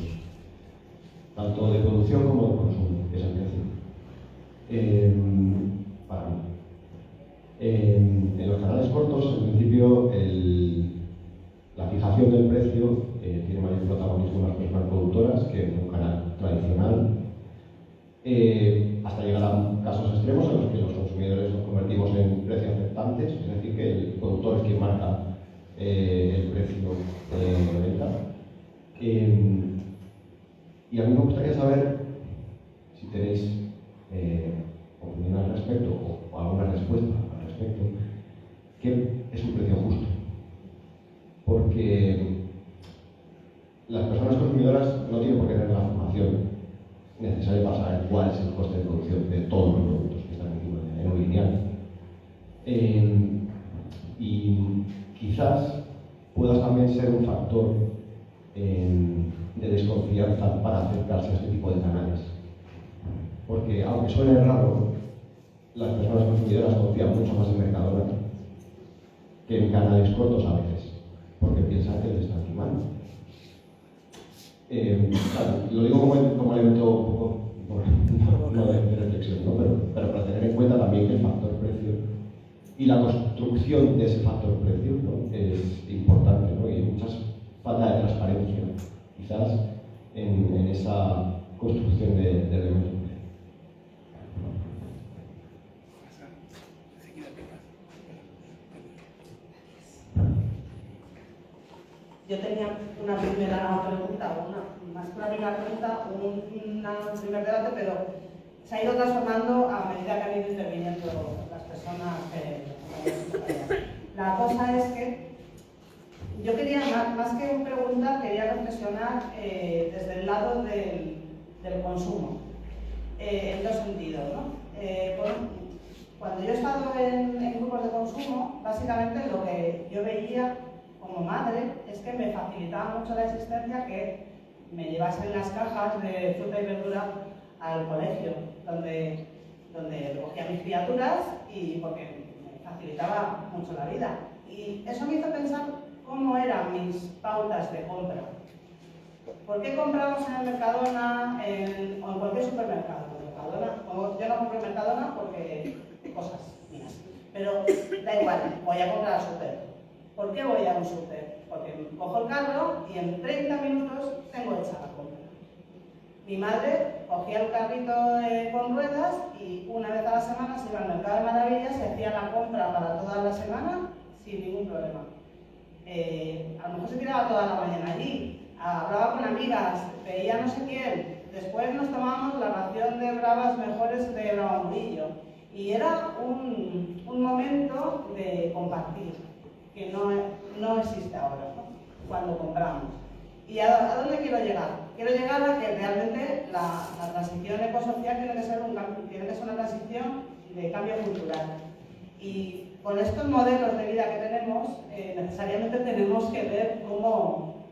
tanto de producción como de consumo, que es el precio. Para mí. En los canales cortos, en principio, la fijación del precio tiene mayor protagonismo en las personas productoras que en un canal tradicional, hasta llegar a casos extremos en los que los consumidores nos convertimos en precios aceptantes, es decir, que el productor es quien marca el precio de venta. Y a mí me gustaría saber si tenéis opinión al respecto o alguna respuesta al respecto, ¿qué es un precio justo? Porque las personas consumidoras no tienen por qué tener la formación necesaria para saber cuál es el coste de producción de todos los productos que están en un lineal. Y quizás pueda también ser un factor de desconfianza para acercarse a este tipo de canales. Porque aunque suene raro, las personas consumidoras confían mucho más en Mercadona que en canales cortos a veces, porque piensan que les están timando. Claro, lo digo como elemento un poco no de reflexión, ¿no? Pero para tener en cuenta también que el factor precio y la construcción de ese factor precio, ¿no? Es importante, ¿no? Y hay mucha falta de transparencia, quizás, en esa construcción de elementos. yo tenía una primera pregunta, más que una primera pregunta, un primer debate, pero se ha ido transformando a medida que han ido interviniendo las personas. La cosa es que yo quería, más que preguntar, quería reflexionar desde el lado del consumo, en dos sentidos, ¿no? Cuando yo he estado en grupos de consumo, básicamente lo que yo veía como madre es que me facilitaba mucho la existencia que me llevasen las cajas de fruta y verdura al colegio, donde recogía a mis criaturas y porque me facilitaba mucho la vida. Y eso me hizo pensar cómo eran mis pautas de compra. ¿Por qué compramos en el Mercadona o en cualquier supermercado? Yo no compro en Mercadona porque cosas mías, pero da igual, voy a comprar al súper. ¿Por qué voy a un súper? Porque cojo el carro y en 30 minutos tengo hecha la compra. Mi madre cogía el carrito con ruedas y una vez a la semana se iba al Mercado de Maravillas y hacía la compra para toda la semana sin ningún problema. A lo mejor se tiraba toda la mañana allí, hablaba con amigas, veía no sé quién, después nos tomábamos la ración de bravas mejores de Brava Murillo y era un momento de compartir que no existe ahora, ¿no? Cuando compramos. ¿Y a dónde quiero llegar? Quiero llegar a que realmente la transición ecosocial tiene que ser una transición de cambio cultural. Y con estos modelos de vida que tenemos, necesariamente tenemos que ver cómo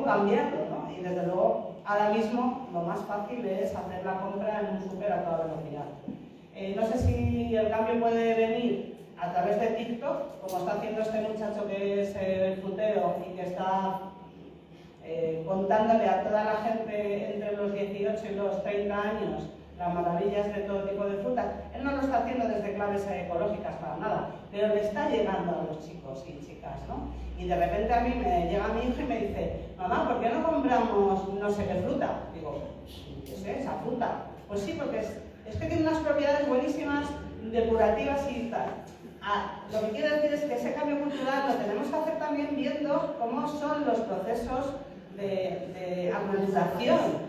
cambiarlo, ¿no? Y desde luego, ahora mismo, lo más fácil es hacer la compra en un súper a toda velocidad. No sé si el cambio puede venir a través de TikTok, como está haciendo este muchacho que es el frutero y que está contándole a toda la gente entre los 18 y los 30 años las maravillas de todo tipo de frutas. Él no lo está haciendo desde claves ecológicas para nada, pero le está llegando a los chicos y chicas, ¿no? Y de repente a mí me llega mi hija y me dice, mamá, ¿por qué no compramos no sé qué fruta? Digo, ¿qué es esa fruta? Pues sí, porque es que tiene unas propiedades buenísimas, depurativas y tal. Lo que quiero decir es que ese cambio cultural lo tenemos que hacer también viendo cómo son los procesos de aculturación.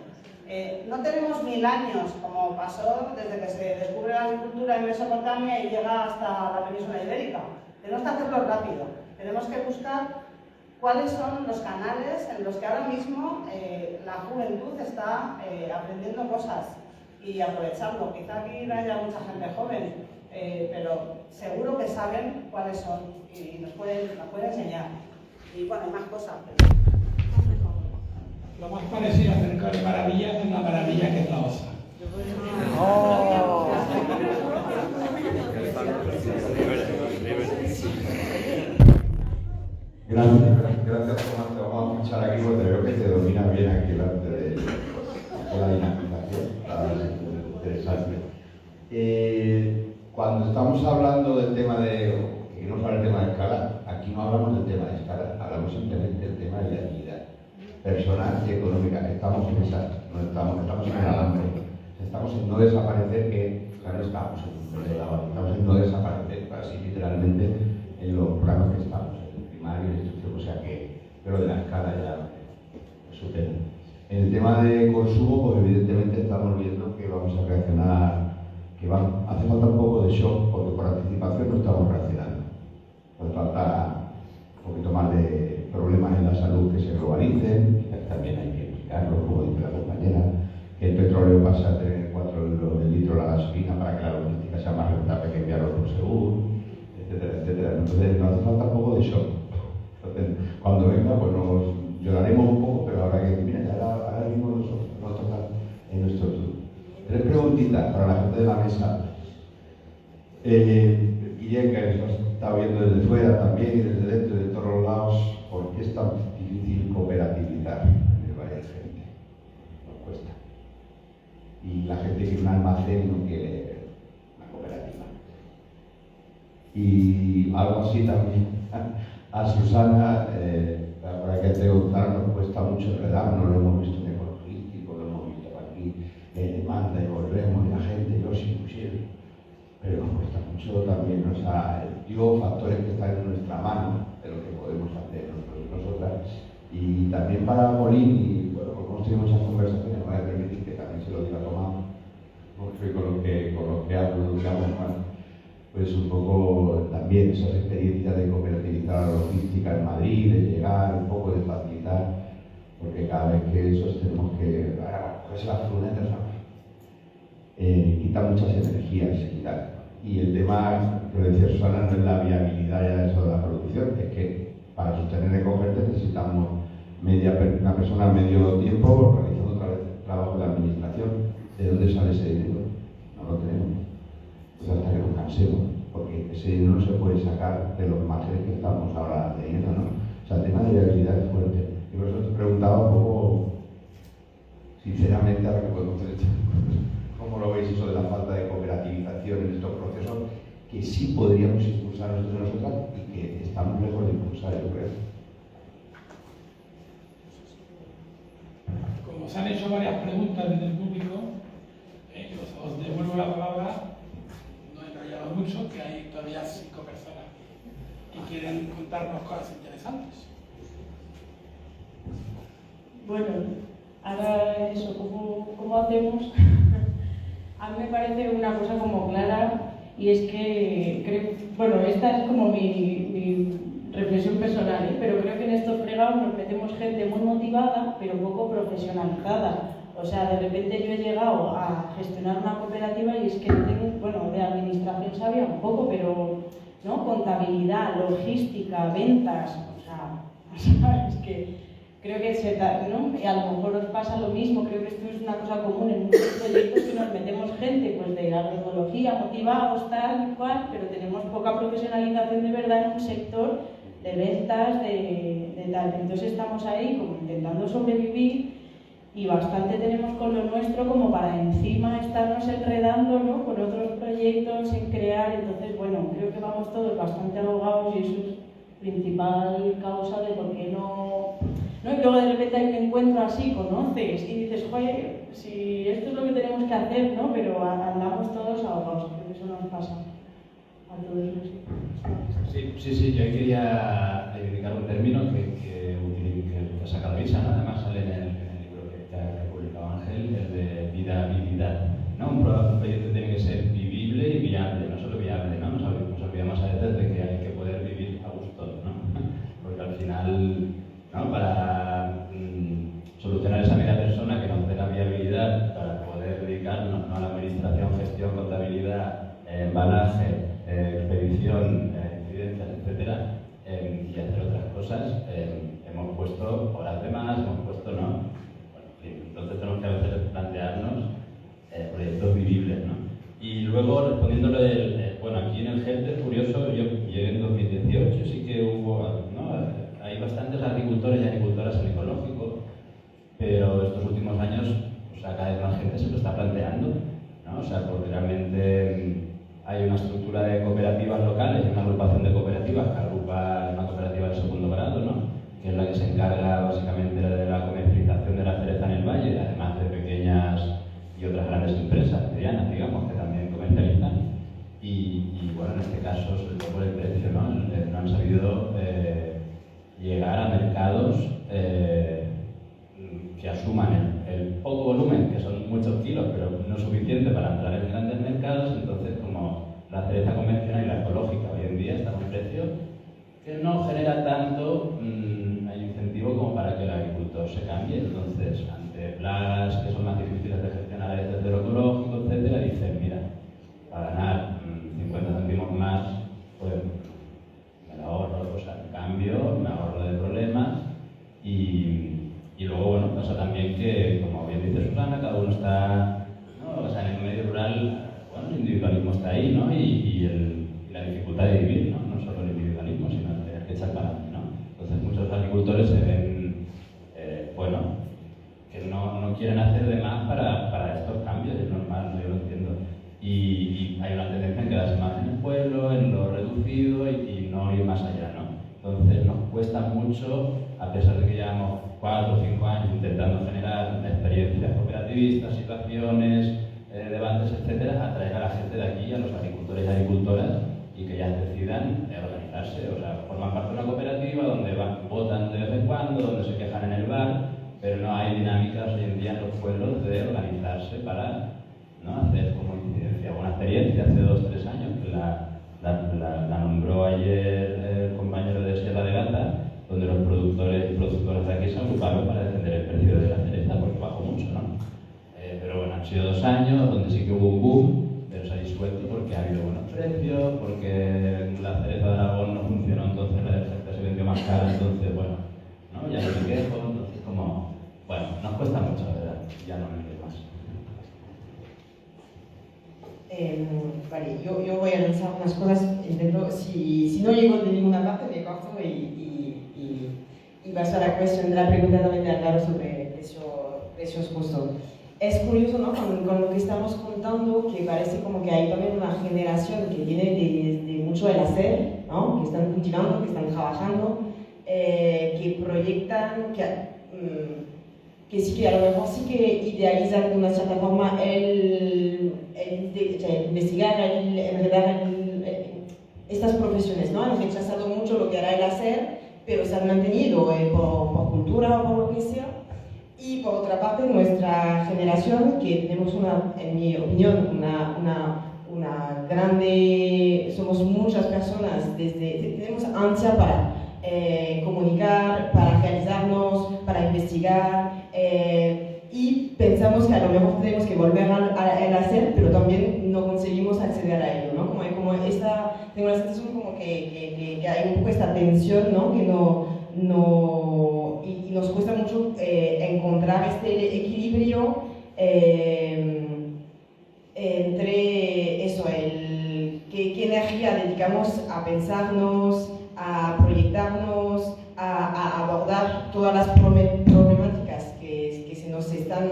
No tenemos 1000 años, como pasó desde que se descubre la agricultura en Mesopotamia y llega hasta la península ibérica. Tenemos que hacerlo rápido. Tenemos que buscar cuáles son los canales en los que ahora mismo la juventud está aprendiendo cosas y aprovecharlo. Quizá aquí no haya mucha gente joven, pero seguro que saben cuáles son y nos pueden enseñar. Y bueno, hay más cosas. Lo más parecido a Cerco de Maravillas es una maravilla que es la osa. Gracias Tomás, te vamos a escuchar aquí porque veo que te domina bien aquí el arte de la dinamización, interesante. Cuando estamos hablando del tema queremos hablar del tema de escala, aquí no hablamos del tema de escala, hablamos simplemente del tema de la vida personal y económica. Estamos en esa, estamos en el alambre, estamos en no desaparecer, que claro, estamos en no desaparecer, así literalmente en los programas que estamos, en el primario, en el instituto, o sea que, pero de la escala ya supera. En el tema de consumo, pues evidentemente estamos viendo que vamos a reaccionar, hace falta un poco de shock, porque por anticipación no estamos reaccionando. Hace falta un poquito más de problemas en la salud que se globalicen, también hay que explicarlo, como dice la compañera, que el petróleo pasa a tener 4 euros el litro la gasolina para que la logística sea más rentable que enviarlo por seguro, etcétera, etcétera. Entonces nos hace falta un poco de shock. Entonces, cuando venga, pues nos lloraremos un poco, pero ahora que mira, ahora mismo nos toca en nuestro turno. 3 preguntitas para la gente de la mesa. Guillén, que nos está viendo desde fuera también y desde dentro y de todos los lados, ¿por qué es tan difícil cooperativizar en el Valle de Gente? Nos cuesta. Y la gente quiere un almacén, no quiere una cooperativa. Y algo así también a Susana, para que preguntar, nos cuesta mucho enredarnos, lo hemos visto en ecologístico, lo hemos visto aquí en demanda y volvemos y la gente, yo sí pusieron. Pero nos cuesta mucho también, o sea, digo, factores que están en nuestra mano, de lo que podemos hacer nosotros y nosotras, lo que hablo, pues un poco también esas experiencias de cooperativizar la logística en Madrid, de llegar, un poco de facilitar, porque cada vez que eso tenemos que cogerse las furgonetas, quita muchas energías y tal. Y el tema que decía Susana no es la viabilidad ya de eso de la producción, es que para sostener Ecogerte necesitamos una persona medio tiempo realizando trabajo de administración. ¿De dónde sale ese dinero? No lo tenemos. Pues hasta que nos cansemos, porque ese dinero no se puede sacar de los márgenes que estamos ahora teniendo, ¿no? O sea, el tema de viabilidad es fuerte. Y por eso te preguntaba un poco, sinceramente, ahora que podemos hacer ¿cómo lo veis eso de la falta de cooperativización en estos procesos que sí podríamos impulsar nosotros y nosotras y que estamos lejos de impulsar, yo creo? Como se han hecho varias preguntas desde el público, os devuelvo la palabra, no he enrollado mucho, que hay todavía 5 personas que quieren contarnos cosas interesantes. Bueno, ahora eso, ¿cómo hacemos? A mí me parece una cosa como clara, y es que creo, bueno, esta es como mi reflexión personal, pero creo que en estos fregados nos metemos gente muy motivada, pero poco profesionalizada. O sea, de repente yo he llegado a gestionar una cooperativa y es que tengo, bueno, de administración sabía un poco, pero ¿no? Contabilidad, logística, ventas, o sea, es que creo que ¿no? Y a lo mejor os pasa lo mismo, creo que esto es una cosa común en muchos proyectos que nos metemos gente pues de agroecología, motivados, tal y cual, pero tenemos poca profesionalización de verdad en un sector de ventas, de tal. Entonces estamos ahí como intentando sobrevivir y bastante tenemos con lo nuestro como para encima estarnos enredando, ¿no? Con otros proyectos en crear. Entonces, bueno, creo que vamos todos bastante ahogados y eso es principal causa de por qué no. Y luego de repente hay un encuentro así, conoces y dices, joder, si esto es lo que tenemos que hacer, ¿no? Pero andamos todos ahogados, creo que eso nos pasa a todos los. Sí, yo quería reivindicar un término que ha sacado Isa, ¿no? Además sale en el libro que ha publicado Ángel, el de viabilidad, ¿no? Un proyecto tiene que ser vivible y viable, no solo viable, ¿no? Nos olvidamos a veces de que hay que poder vivir a gusto, ¿no? Porque al final, ¿no? Para solucionar esa media persona que nos dé la viabilidad para poder dedicarnos, ¿no? A la administración, gestión, contabilidad, embalaje, expedición, incidencias, etcétera, y hacer otras cosas, hemos puesto horas de más, hemos puesto, ¿no? Bueno, en fin, entonces tenemos que a veces plantearnos proyectos vivibles, ¿no? Y luego, respondiéndole, bueno, aquí en el GELTE es curioso, yo llegué en 2018, sí que hubo, ¿no? Hay bastantes agricultores y agricultoras en ecológico, pero estos últimos años, o sea, cada vez más gente se lo está planteando, ¿no? O sea, porque realmente hay una estructura de cooperativas locales, una agrupación de cooperativas que agrupa una cooperativa de segundo grado, ¿no? Que es la que se encarga básicamente de la comercialización de la cereza en el valle, además de pequeñas y otras grandes empresas, medianas, digamos, que también comercializan. Y bueno, en este caso, sobre todo por el precio, ¿no? No han sabido llegar a mercados que asuman el poco volumen, que son muchos kilos, pero no suficiente para entrar en grandes mercados. Entonces, como la cereza convencional y la ecológica hoy en día está a un precio que no genera tanto, hay incentivo como para que el agricultor se cambie. Entonces, ante plagas que son más difíciles de gestionar desde lo ecológico, etcétera, dicen, mira, para ganar 50 céntimos más, pues me lo ahorro, o sea, en cambio, me ahorro de problemas. Y luego, bueno, pasa también que, como bien dice Susana, cada uno está, ¿no? O sea, en el medio rural, bueno, el individualismo está ahí, ¿no? Y la dificultad de vivir, ¿no? No solo el individualismo, sino el tener que echar para adelante, ¿no? Entonces muchos agricultores se ven, bueno, que no quieren hacer de más para estos cambios, es normal, yo lo entiendo. Y hay una tendencia en quedarse más en el pueblo, en lo reducido y no ir más allá, ¿no? Entonces nos cuesta mucho, a pesar de que llevamos 4 o 5 años intentando generar experiencias cooperativistas, situaciones, debates, etcétera, atraer a la gente de aquí, a los agricultores y agricultoras, y que ya decidan organizarse. O sea, forman parte de una cooperativa donde votan de vez en cuando, donde se quejan en el bar, pero no hay dinámicas hoy en día en los pueblos de organizarse para, ¿no? Hacer como incidencia, bueno, hacer experiencia hace 2 o 3 años, que la nombró ayer el compañero de Sierra de Gata, donde los productores y productoras de aquí se agruparon para defender el precio de la cereza porque bajó mucho, ¿no? Pero bueno, han sido 2 años donde sí que hubo un boom, pero se ha disuelto porque ha habido buenos precios, porque la cereza de Aragón no funcionó, entonces la de cereza se vendió más cara, entonces bueno, ¿no? Ya no me quejo, entonces como, bueno, nos cuesta mucho, la verdad, ya no me quedo más. Vale, yo voy a lanzar unas cosas, intento, si no llego de ninguna parte me corto y paso a la cuestión de la pregunta también de Álvaro sobre precios justos. Es curioso, ¿no? Con lo que estamos contando, que parece como que hay también una generación que viene de mucho el hacer, ¿no? Que están cultivando, que están trabajando, que proyectan, que sí que a lo mejor sí que idealizan de una cierta forma el investigar, el enredar estas profesiones, ¿no? Han rechazado mucho lo que era el hacer, pero se han mantenido por cultura o por lo que sea. Y por otra parte, nuestra generación, que tenemos en mi opinión, una grande, somos muchas personas, tenemos ansia para comunicar, para realizarnos, para investigar, y pensamos que a lo mejor tenemos que volver al hacer, pero también no conseguimos acceder a ello, ¿no? Tengo la sensación como que hay un poco esta tensión, ¿no? Que y nos cuesta mucho encontrar este equilibrio entre eso, qué energía dedicamos a pensarnos, a proyectarnos, a abordar todas las problemáticas que se nos están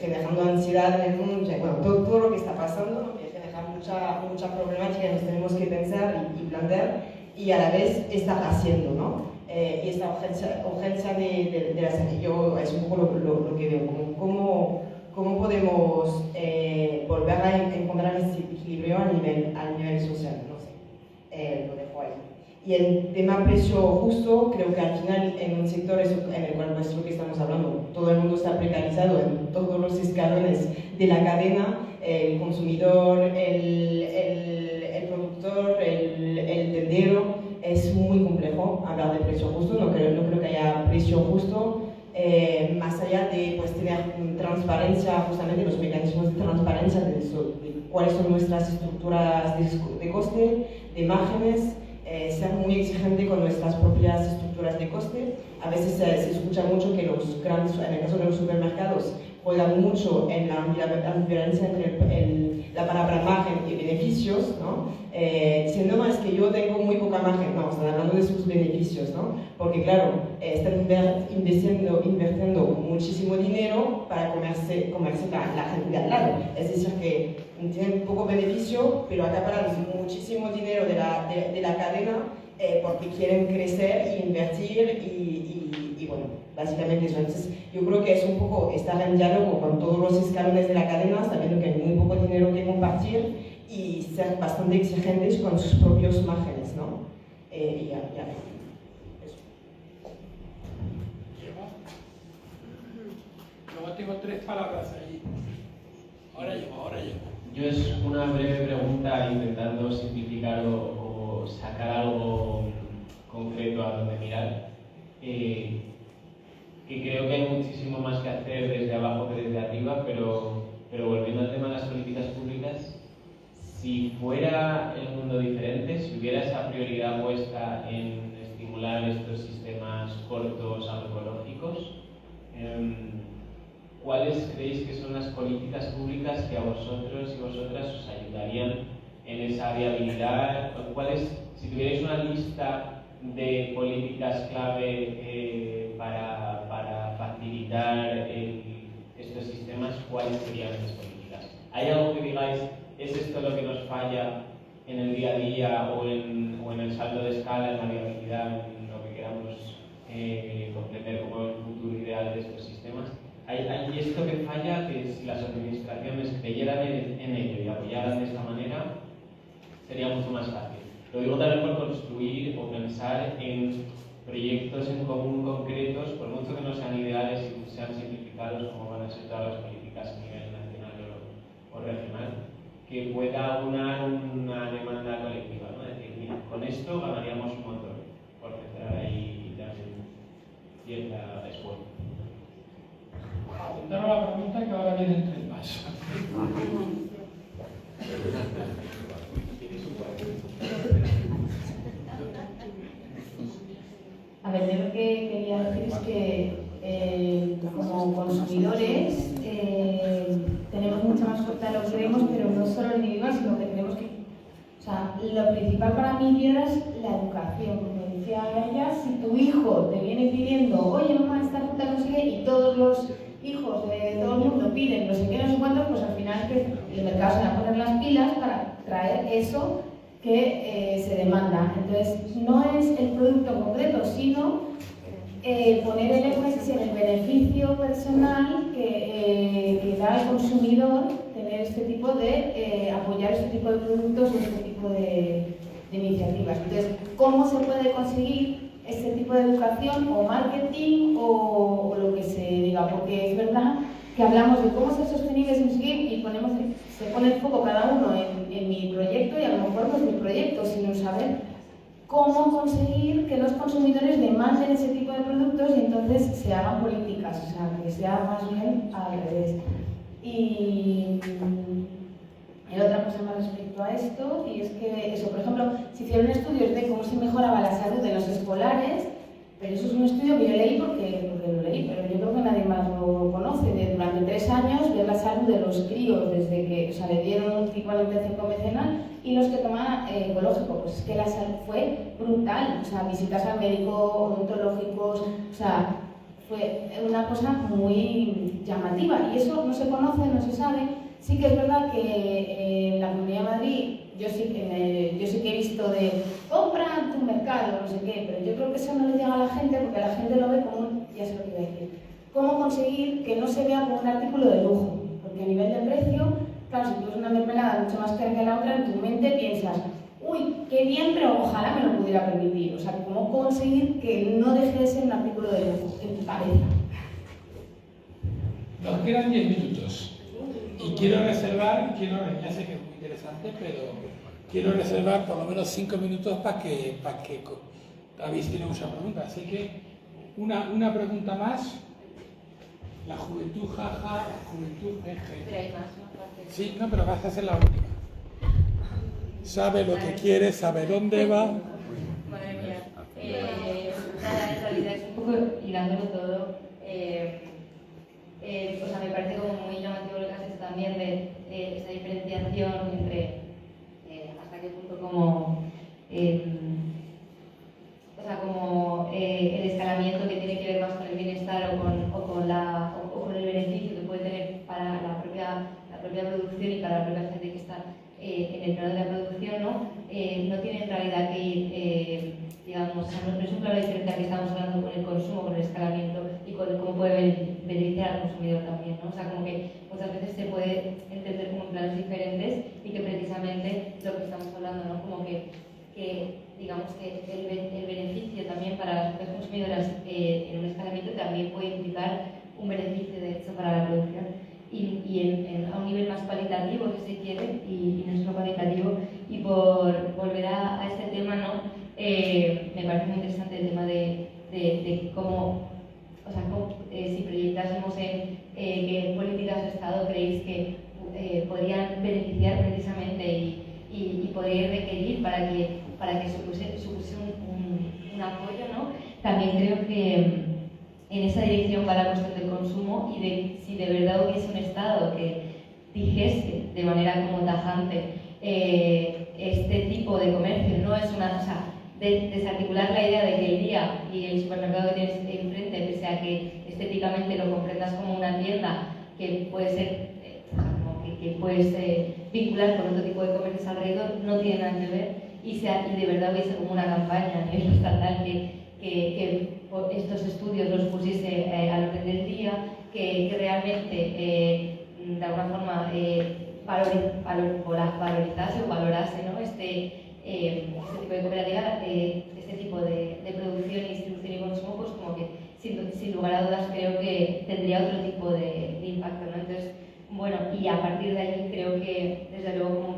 generando ansiedad en el mundo, bueno, todo lo que está pasando, ¿no? Que genera mucha problemática que nos tenemos que pensar y plantear, y a la vez estar haciendo, ¿no? Y esta urgencia de la salud. Yo es un poco lo que veo, cómo podemos volver a encontrar ese equilibrio a nivel social, no sé, lo dejo ahí. Y el tema precio justo, creo que al final en un sector en el cual es lo que estamos hablando, todo el mundo está precarizado en todos los escalones de la cadena, el consumidor, el productor, el tendero. Es muy complejo hablar de precio justo, no creo que haya precio justo, más allá de pues, tener transparencia, justamente los mecanismos de transparencia de cuáles son nuestras estructuras de coste, de márgenes, ser muy exigente con nuestras propias estructuras de coste. A veces se escucha mucho que los grandes, en el caso de los supermercados, juegan mucho en la ambivalencia entre la palabra margen y beneficios, ¿no? Diciendo, no, es que yo tengo muy poca margen, no, están hablando de sus beneficios, ¿no? Porque claro, están invirtiendo muchísimo dinero para comerse la gente de al lado. Es decir, que tienen poco beneficio, pero acaparan muchísimo dinero de la cadena porque quieren crecer e invertir y bueno, básicamente eso. Entonces, yo creo que es un poco estar en diálogo con todos los escalones de la cadena, sabiendo que hay muy poco dinero que compartir y ser bastante exigentes con sus propios márgenes, ¿no? Y ya. Eso. Luego tengo 3 palabras allí. Ahora llego. Yo es una breve pregunta intentando simplificar o sacar algo concreto a donde mirar. Que creo que hay muchísimo más que hacer desde abajo que desde arriba, pero volviendo al tema de las políticas públicas, si fuera el mundo diferente, si hubiera esa prioridad puesta en estimular estos sistemas cortos agroecológicos, ¿cuáles creéis que son las políticas públicas que a vosotros y vosotras os ayudarían en esa viabilidad? Si tuvierais una lista de políticas clave para facilitar estos sistemas, ¿cuáles serían esas políticas? ¿Hay algo que digáis, es esto lo que nos falla en el día a día o en el salto de escala, en la viabilidad, en lo que queramos comprender como el futuro ideal de estos sistemas? Hay esto que falla, que si las administraciones creyeran en ello y apoyaran de esta manera, sería mucho más fácil. Lo digo también por construir o pensar en proyectos en común concretos, por mucho que no sean ideales y sean simplificados, como van a ser todas las políticas a nivel nacional o regional, que pueda aunar una demanda colectiva, ¿no? Es decir, mira, con esto ganaríamos un montón, por centrar ahí también cierta esfuerzo. Contestaron la pregunta que ahora vienen tres más. A ver, yo lo que quería decir es que como consumidores tenemos mucha más fuerza de lo que creemos, pero no solo el individual, sino que tenemos que... O sea, lo principal para mí, Piedra, es la educación. Como decía ella, si tu hijo te viene pidiendo, oye mamá, esta fruta no sé qué, y todos los hijos de todo el mundo piden no sé qué, no sé cuánto, pues al final que el mercado se va a poner las pilas para traer eso que se demanda. Entonces, no es el producto concreto, sino poner el énfasis en el beneficio personal que da al consumidor tener este tipo de, apoyar este tipo de productos y este tipo de iniciativas. Entonces, ¿cómo se puede conseguir este tipo de educación o marketing o lo que se diga? Porque es verdad que hablamos de cómo ser sostenibles en seguir y se pone el foco cada uno en mi proyecto y a lo mejor no es mi proyecto, sino saber cómo conseguir que los consumidores demanden ese tipo de productos y entonces se hagan políticas, o sea, que sea más bien al revés. Y otra cosa más respecto a esto, y es que eso, por ejemplo, se hicieron estudios de cómo se mejoraba la salud de los escolares, pero eso es un estudio que yo leí porque lo leí, pero yo creo que nadie más lo conoce. Durante 3 años, ver la salud de los críos desde que, o sea, le dieron un tipo de alimentación convencional y los que tomaban ecológico, pues es que la salud fue brutal, o sea, visitas al médico, odontológicos, o sea, fue una cosa muy llamativa y eso no se conoce, no se sabe. Sí que es verdad que en la Comunidad de Madrid yo sí que he visto de compra tu mercado, no sé qué, pero yo creo que eso no le llega a la gente porque la gente lo ve como ya sé lo que iba a decir, cómo conseguir que no se vea como un artículo de lujo, porque a nivel de precio, claro, si tú ves una mermelada mucho más cara que la otra, en tu mente piensas, uy, qué bien, pero ojalá me lo pudiera permitir. O sea, cómo conseguir que no deje de ser un artículo de lujo en tu cabeza. Nos quedan 10 minutos. Y quiero reservar, ya sé que es muy interesante, pero quiero reservar por lo menos 5 minutos para que David tiene muchas preguntas. Así que una pregunta más. La juventud jaja, la juventud jeje. Pero hay más, ¿no? Sí, no, pero vas a hacer la última. Sabe lo que quiere, sabe dónde va. Madre mía. Nada, en realidad es un poco hilándolo todo. O sea, me parece como muy llamativo lo que has hecho también de esa diferenciación entre hasta qué punto como el escalamiento que tiene que ver más con el bienestar o con el beneficio que puede tener para la propia producción y para la propia gente que está en el plano de la producción, ¿no? No tiene en realidad que ir, digamos, no es un plano diferente al que estamos hablando con el consumo, con el escalamiento y con cómo puede beneficiar al consumidor también, ¿no? O sea, como que muchas veces se puede entender como en planos diferentes y que precisamente lo que estamos hablando, ¿no? Como que digamos que el beneficio también para las propias consumidoras en un escalamiento también puede implicar un beneficio de hecho para la producción y a un nivel más cualitativo si se quiere y no solo cualitativo. Y por volver a este tema, ¿no? Me parece muy interesante el tema de cómo, o sea, si proyectásemos en qué políticas de Estado creéis que podrían beneficiar precisamente y poder requerir para que supusiese un apoyo, ¿no? También creo que en esa dirección va la cuestión del consumo y de si de verdad hubiese un Estado que dijese de manera como tajante este tipo de comercio no es una... O sea, desarticular la idea de que el día y el supermercado que tienes enfrente, pese a que estéticamente lo comprendas como una tienda que puede ser, que puedes vincular con otro tipo de comercios alrededor, no tiene nada que ver y de verdad hubiese como una campaña a nivel estatal que estos estudios los pusiese al orden del día, que realmente de alguna forma valorizase o valorase, ¿no? este tipo de cooperativa, este tipo de producción, distribución y consumo, pues como que sin lugar a dudas creo que tendría otro tipo de impacto, ¿no? Entonces, bueno, y a partir de ahí creo que desde luego como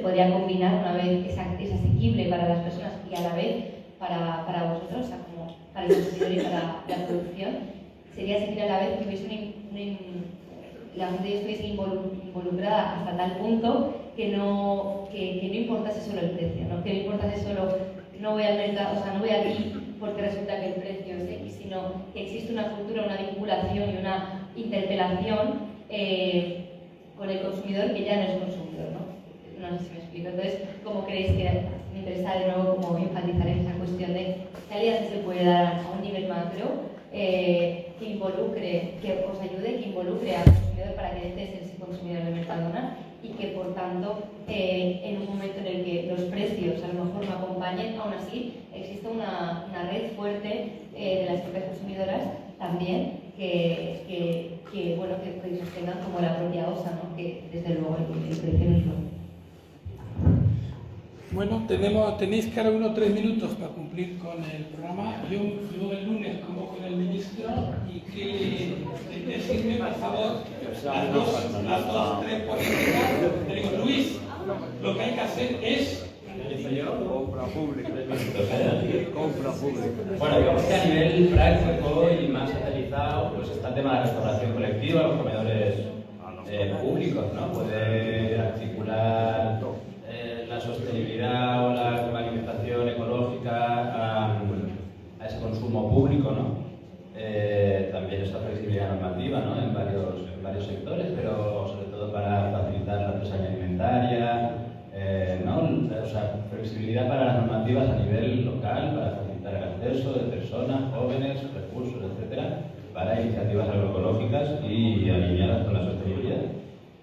podría combinar una vez es asequible para las personas y a la vez para vosotros, o sea, como para el consumidor y para la producción, sería asequible a la vez que hubiese la gente estuviese involucrada hasta tal punto que no importase solo el precio, ¿no? Que no importase solo, no voy al mercado, o sea, no voy aquí porque resulta que el precio es X, sino que existe una cultura, una vinculación y una interpelación con el consumidor que ya no es consumidor, ¿no? No sé si me explico. Entonces, ¿cómo creéis que me interesa de nuevo como enfatizar en esa cuestión de qué alianza se puede dar a un nivel macro que involucre, que os ayude, que involucre al consumidor para que deje de ser ese consumidor de Mercadona y que por tanto en un momento en el que los precios a lo mejor no acompañen, aún así existe una red fuerte de las propias consumidoras también que sostengan como la propia OSA, ¿no? Que desde luego el precio no es lo. Bueno, tenéis cada uno 3 minutos para cumplir con el programa. Yo el lunes como con el ministro y que decirme, por favor, las dos, tres políticas. Le digo, Luis, lo que hay que hacer es compra pública. Bueno, digamos que a nivel práctico y más aterrizado, pues está el tema de la restauración colectiva, los comedores públicos, ¿no? Poder articular la sostenibilidad o la alimentación ecológica a ese consumo público, ¿no? También esta flexibilidad normativa, ¿no? en varios sectores, pero sobre todo para facilitar la artesanía alimentaria, ¿no? O sea, flexibilidad para las normativas a nivel local, para facilitar el acceso de personas, jóvenes, recursos, etcétera, para iniciativas agroecológicas y alineadas con la sostenibilidad.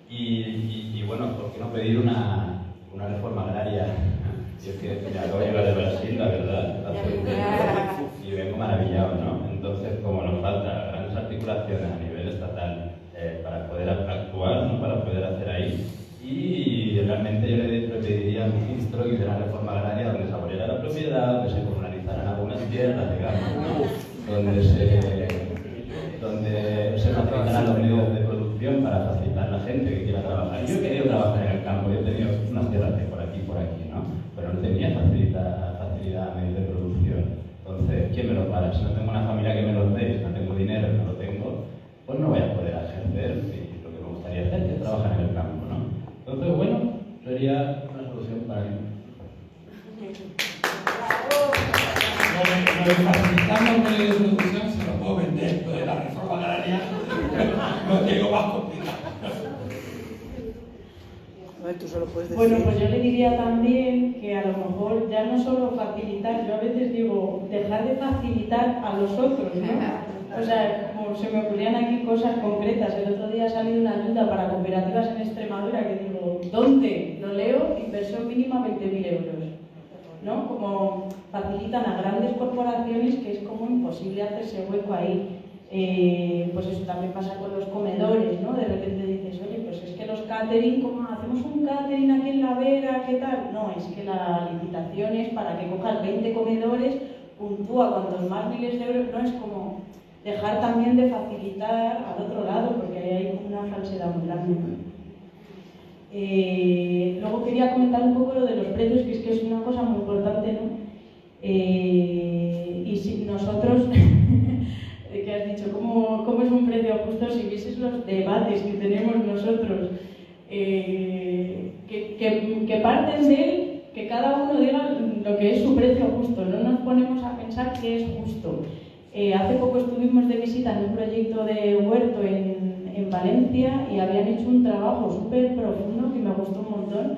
Y bueno, ¿por qué no pedir una reforma agraria? Yo es que me acabo de llegar de Brasil, la verdad, hace un tiempo, y vengo maravillado, ¿no? Entonces, como nos falta grandes articulaciones a nivel estatal para poder actuar, ¿no? Para poder hacer ahí, y realmente yo le pediría al ministro que hiciera una reforma agraria donde se aboliera la propiedad, donde se comunalizaran algunas tierras, digamos, donde se facilitaran los medios de producción para facilitar a la gente que quiera trabajar. Yo he querido trabajar en el campo, yo he tenido unas tierras de por aquí, ¿no? Pero no tenía facilidad a medios de producción. Entonces, ¿quién me lo para? Si no tengo una familia que me los dé, si no tengo dinero, no lo tengo, pues no voy a poder ejercer lo que me gustaría hacer, que es trabajar en el campo, ¿no? Entonces, bueno, sería una solución para mí. Lo que facilitamos los medios de producción se lo puedo vender, lo de la reforma agraria lo tengo más complicado. Bueno, pues yo le diría también que a lo mejor ya no solo facilitar, yo a veces digo, dejar de facilitar a los otros, ¿no? O sea, como se me ocurrían aquí cosas concretas. El otro día ha salido una ayuda para cooperativas en Extremadura que digo, ¿dónde? Lo leo, inversión mínima 20.000 euros, ¿no? Como facilitan a grandes corporaciones que es como imposible hacerse hueco ahí. Pues eso también pasa con los comedores, ¿no? De repente dices, oye, pues es que los catering, ¿cómo hacemos un catering aquí en La Vera? ¿Qué tal? No, es que la licitación es para que cojas 20 comedores, puntúa cuantos más miles de euros, no es como dejar también de facilitar al otro lado, porque ahí hay una falsedad muy grande. Luego quería comentar un poco lo de los precios, que es una cosa muy importante, ¿no? Y si nosotros... que has dicho, ¿cómo es un precio justo? Si vieses los debates que tenemos nosotros, que parten de él, que cada uno diga lo que es su precio justo, no nos ponemos a pensar qué es justo. Hace poco estuvimos de visita en un proyecto de huerto en Valencia y habían hecho un trabajo súper profundo que me gustó un montón,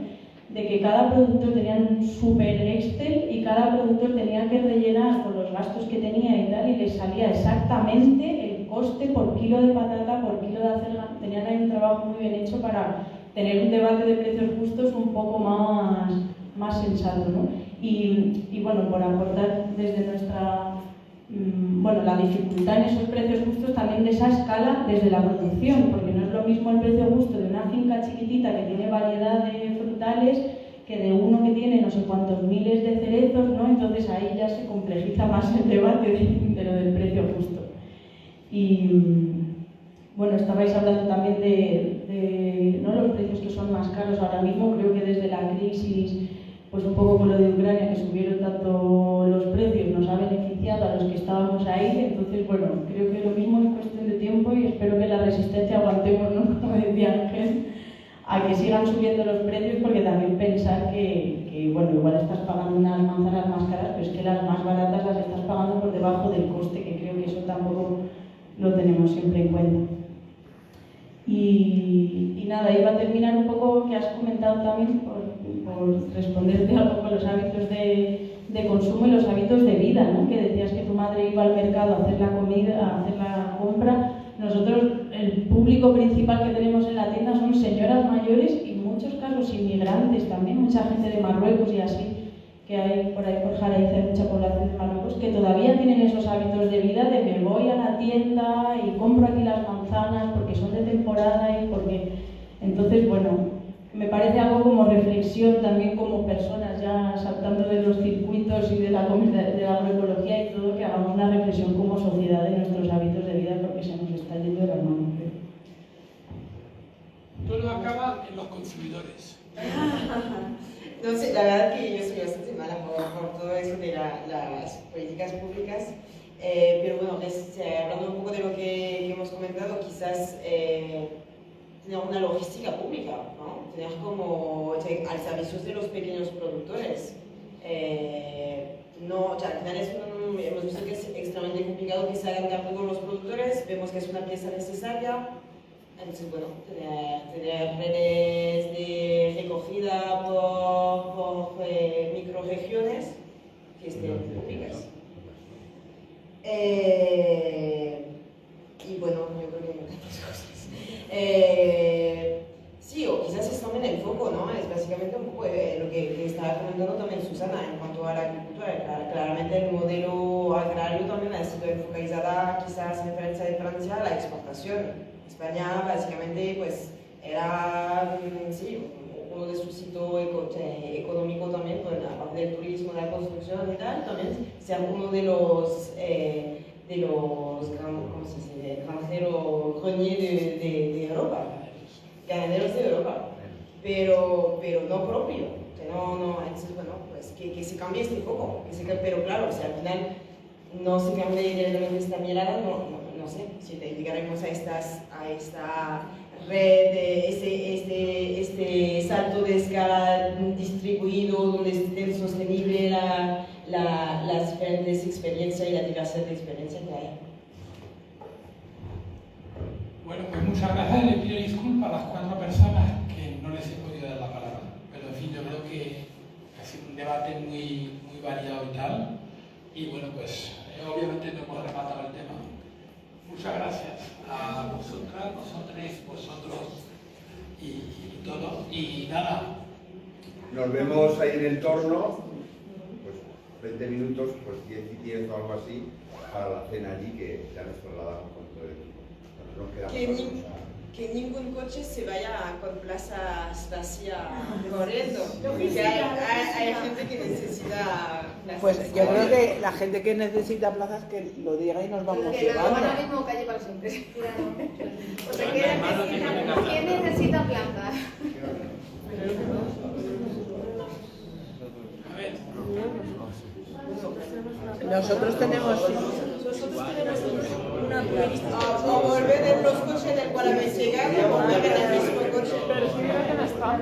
de que cada productor tenía un super Excel y cada productor tenía que rellenar con los gastos que tenía y tal, y les salía exactamente el coste por kilo de patata, por kilo de acelga. Tenían ahí un trabajo muy bien hecho para tener un debate de precios justos un poco más sensato, ¿no? Y bueno, por aportar desde nuestra... la dificultad en esos precios justos también de esa escala desde la producción, porque no es lo mismo el precio justo de una finca chiquitita que tiene variedad de frutales que de uno que tiene no sé cuántos miles de cerezos, ¿no? Entonces ahí ya se complejiza más el debate de lo del precio justo. Y Bueno, estabais hablando también de ¿no? los precios que son más caros ahora mismo. Creo que desde la crisis, pues un poco con lo de Ucrania, que subieron tanto los precios, nos ha beneficiado a los que estábamos ahí. Entonces, bueno, creo que lo mismo es cuestión de tiempo y espero que la resistencia aguantemos, ¿no? Como decía Ángel, a que sigan subiendo los precios, porque también pensar que bueno, igual estás pagando unas manzanas más caras, pero es que las más baratas las estás pagando por debajo del coste, que creo que eso tampoco lo tenemos siempre en cuenta. Y nada, iba a terminar un poco, que has comentado también, por responderte un poco los hábitos de consumo y los hábitos de vida, ¿no? Que decías que tu madre iba al mercado a hacer la comida, a hacer la compra. Nosotros, el público principal que tenemos en la tienda son señoras mayores y en muchos casos inmigrantes también, mucha gente de Marruecos y así, que hay por ahí por Jaraiza, hay mucha población de Marruecos, que todavía tienen esos hábitos de vida de me voy a la tienda y compro aquí las manzanas porque son de temporada y porque... Entonces, bueno, me parece algo como reflexión también como personas ya saltando de los circuitos y de la agroecología y todo, que hagamos una reflexión como sociedad de nuestros hábitos de vida porque se nos está yendo de las manos. Todo acaba en los consumidores. No sé, la verdad que yo soy bastante mala por todo eso de las políticas públicas, pero bueno, hablando un poco de lo que hemos comentado, quizás tener una logística pública, ¿no? Tener como al servicio de los pequeños productores. No, o sea, al final hemos visto que es extremadamente complicado que se hagan cargo los productores, vemos que es una pieza necesaria. Entonces, bueno, tener redes de recogida por microregiones que estén públicas. Y bueno, yo creo que hay muchas cosas. Sí, o quizás es también el foco, ¿no? Es básicamente un poco lo que estaba comentando también Susana en cuanto a la agricultura. Claramente el modelo agrario también ha sido enfocalizada, quizás a diferencia de Francia, a la exportación. España básicamente pues era sí, uno de sus hitos económicos también, pues, aparte del turismo, de la construcción y tal, también ser uno de los ¿cómo se dice? Granjeros grenier de Europa, ganaderos de Europa, pero no propio. No, entonces, bueno, pues que se cambie este foco, pero claro, si al final no se cambia directamente esta mirada, no sé, si llegaremos a esta red, este salto de escala distribuido, donde esté sostenible las diferentes experiencias y la diversidad de experiencias que hay. Bueno, pues muchas gracias. Le pido disculpas a las 4 personas que no les he podido dar la palabra, pero en fin, yo creo que ha sido un debate muy variado y tal, y bueno, pues obviamente no hemos rematado el tema. Muchas gracias a vosotras, vosotros y todo. Y nada. Nos vemos ahí en el torno, pues 20 minutos, pues 10 y 10 o algo así, para la cena allí, que ya nos trasladamos con todo el equipo. Que ningún coche se vaya con plazas vacías corriendo. Porque hay gente que necesita plazas. Pues yo creo que la gente que necesita plazas que lo diga y nos vamos llevando. Ahora mismo calle para siempre. O sea, ¿quién necesita plazas? Nosotros tenemos una plaza. O volver en los coches del cual habéis llegado, o volver en el mismo coche. Pero si mira que no está.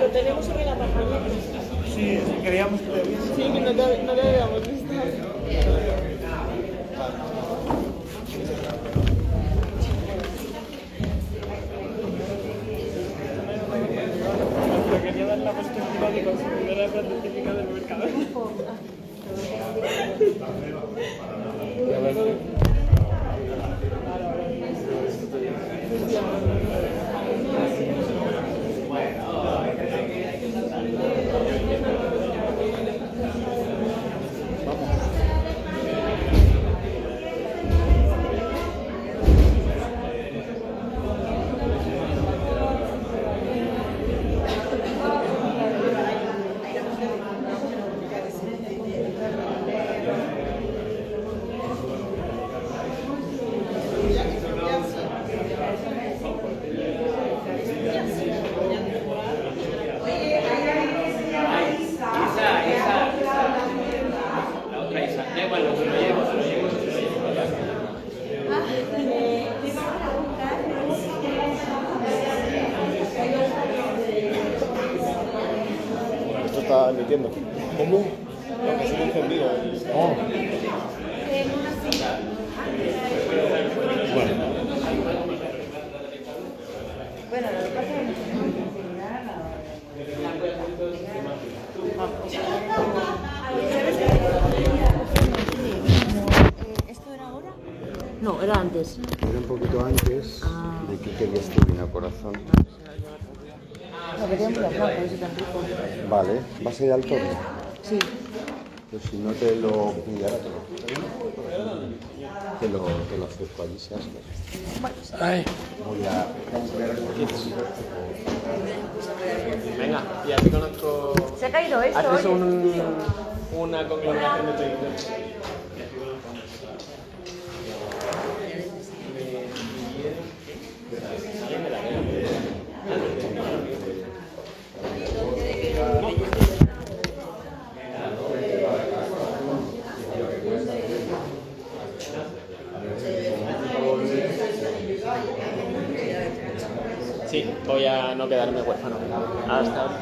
Lo tenemos en el apartamento. Sí, queríamos que sí, que no te habíamos visto. Quería dar la perspectiva de consumidora de científica del mercado. Bueno, Esto está emitiendo. ¿Cómo? Lo que se ha encendido. Oh. Bueno, lo que pasa es que tenemos que enseñar ¿esto era ahora? No, era antes. Era un poquito antes de que querías terminar, corazón. No, queríamos hablar, por eso tampoco. Vale, ¿vas a ir al torno? Sí. Pues si no te lo... Y ahora te lo acerco allí, si haces. Ay. Voy a... Venga, ya te conozco. Se ha caído esto. Haces oye. una conglomeración de proyectos. Sí, voy a no quedarme huérfano. Hasta ahora.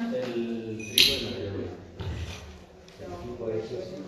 El trigo de mayor. El tipo ese.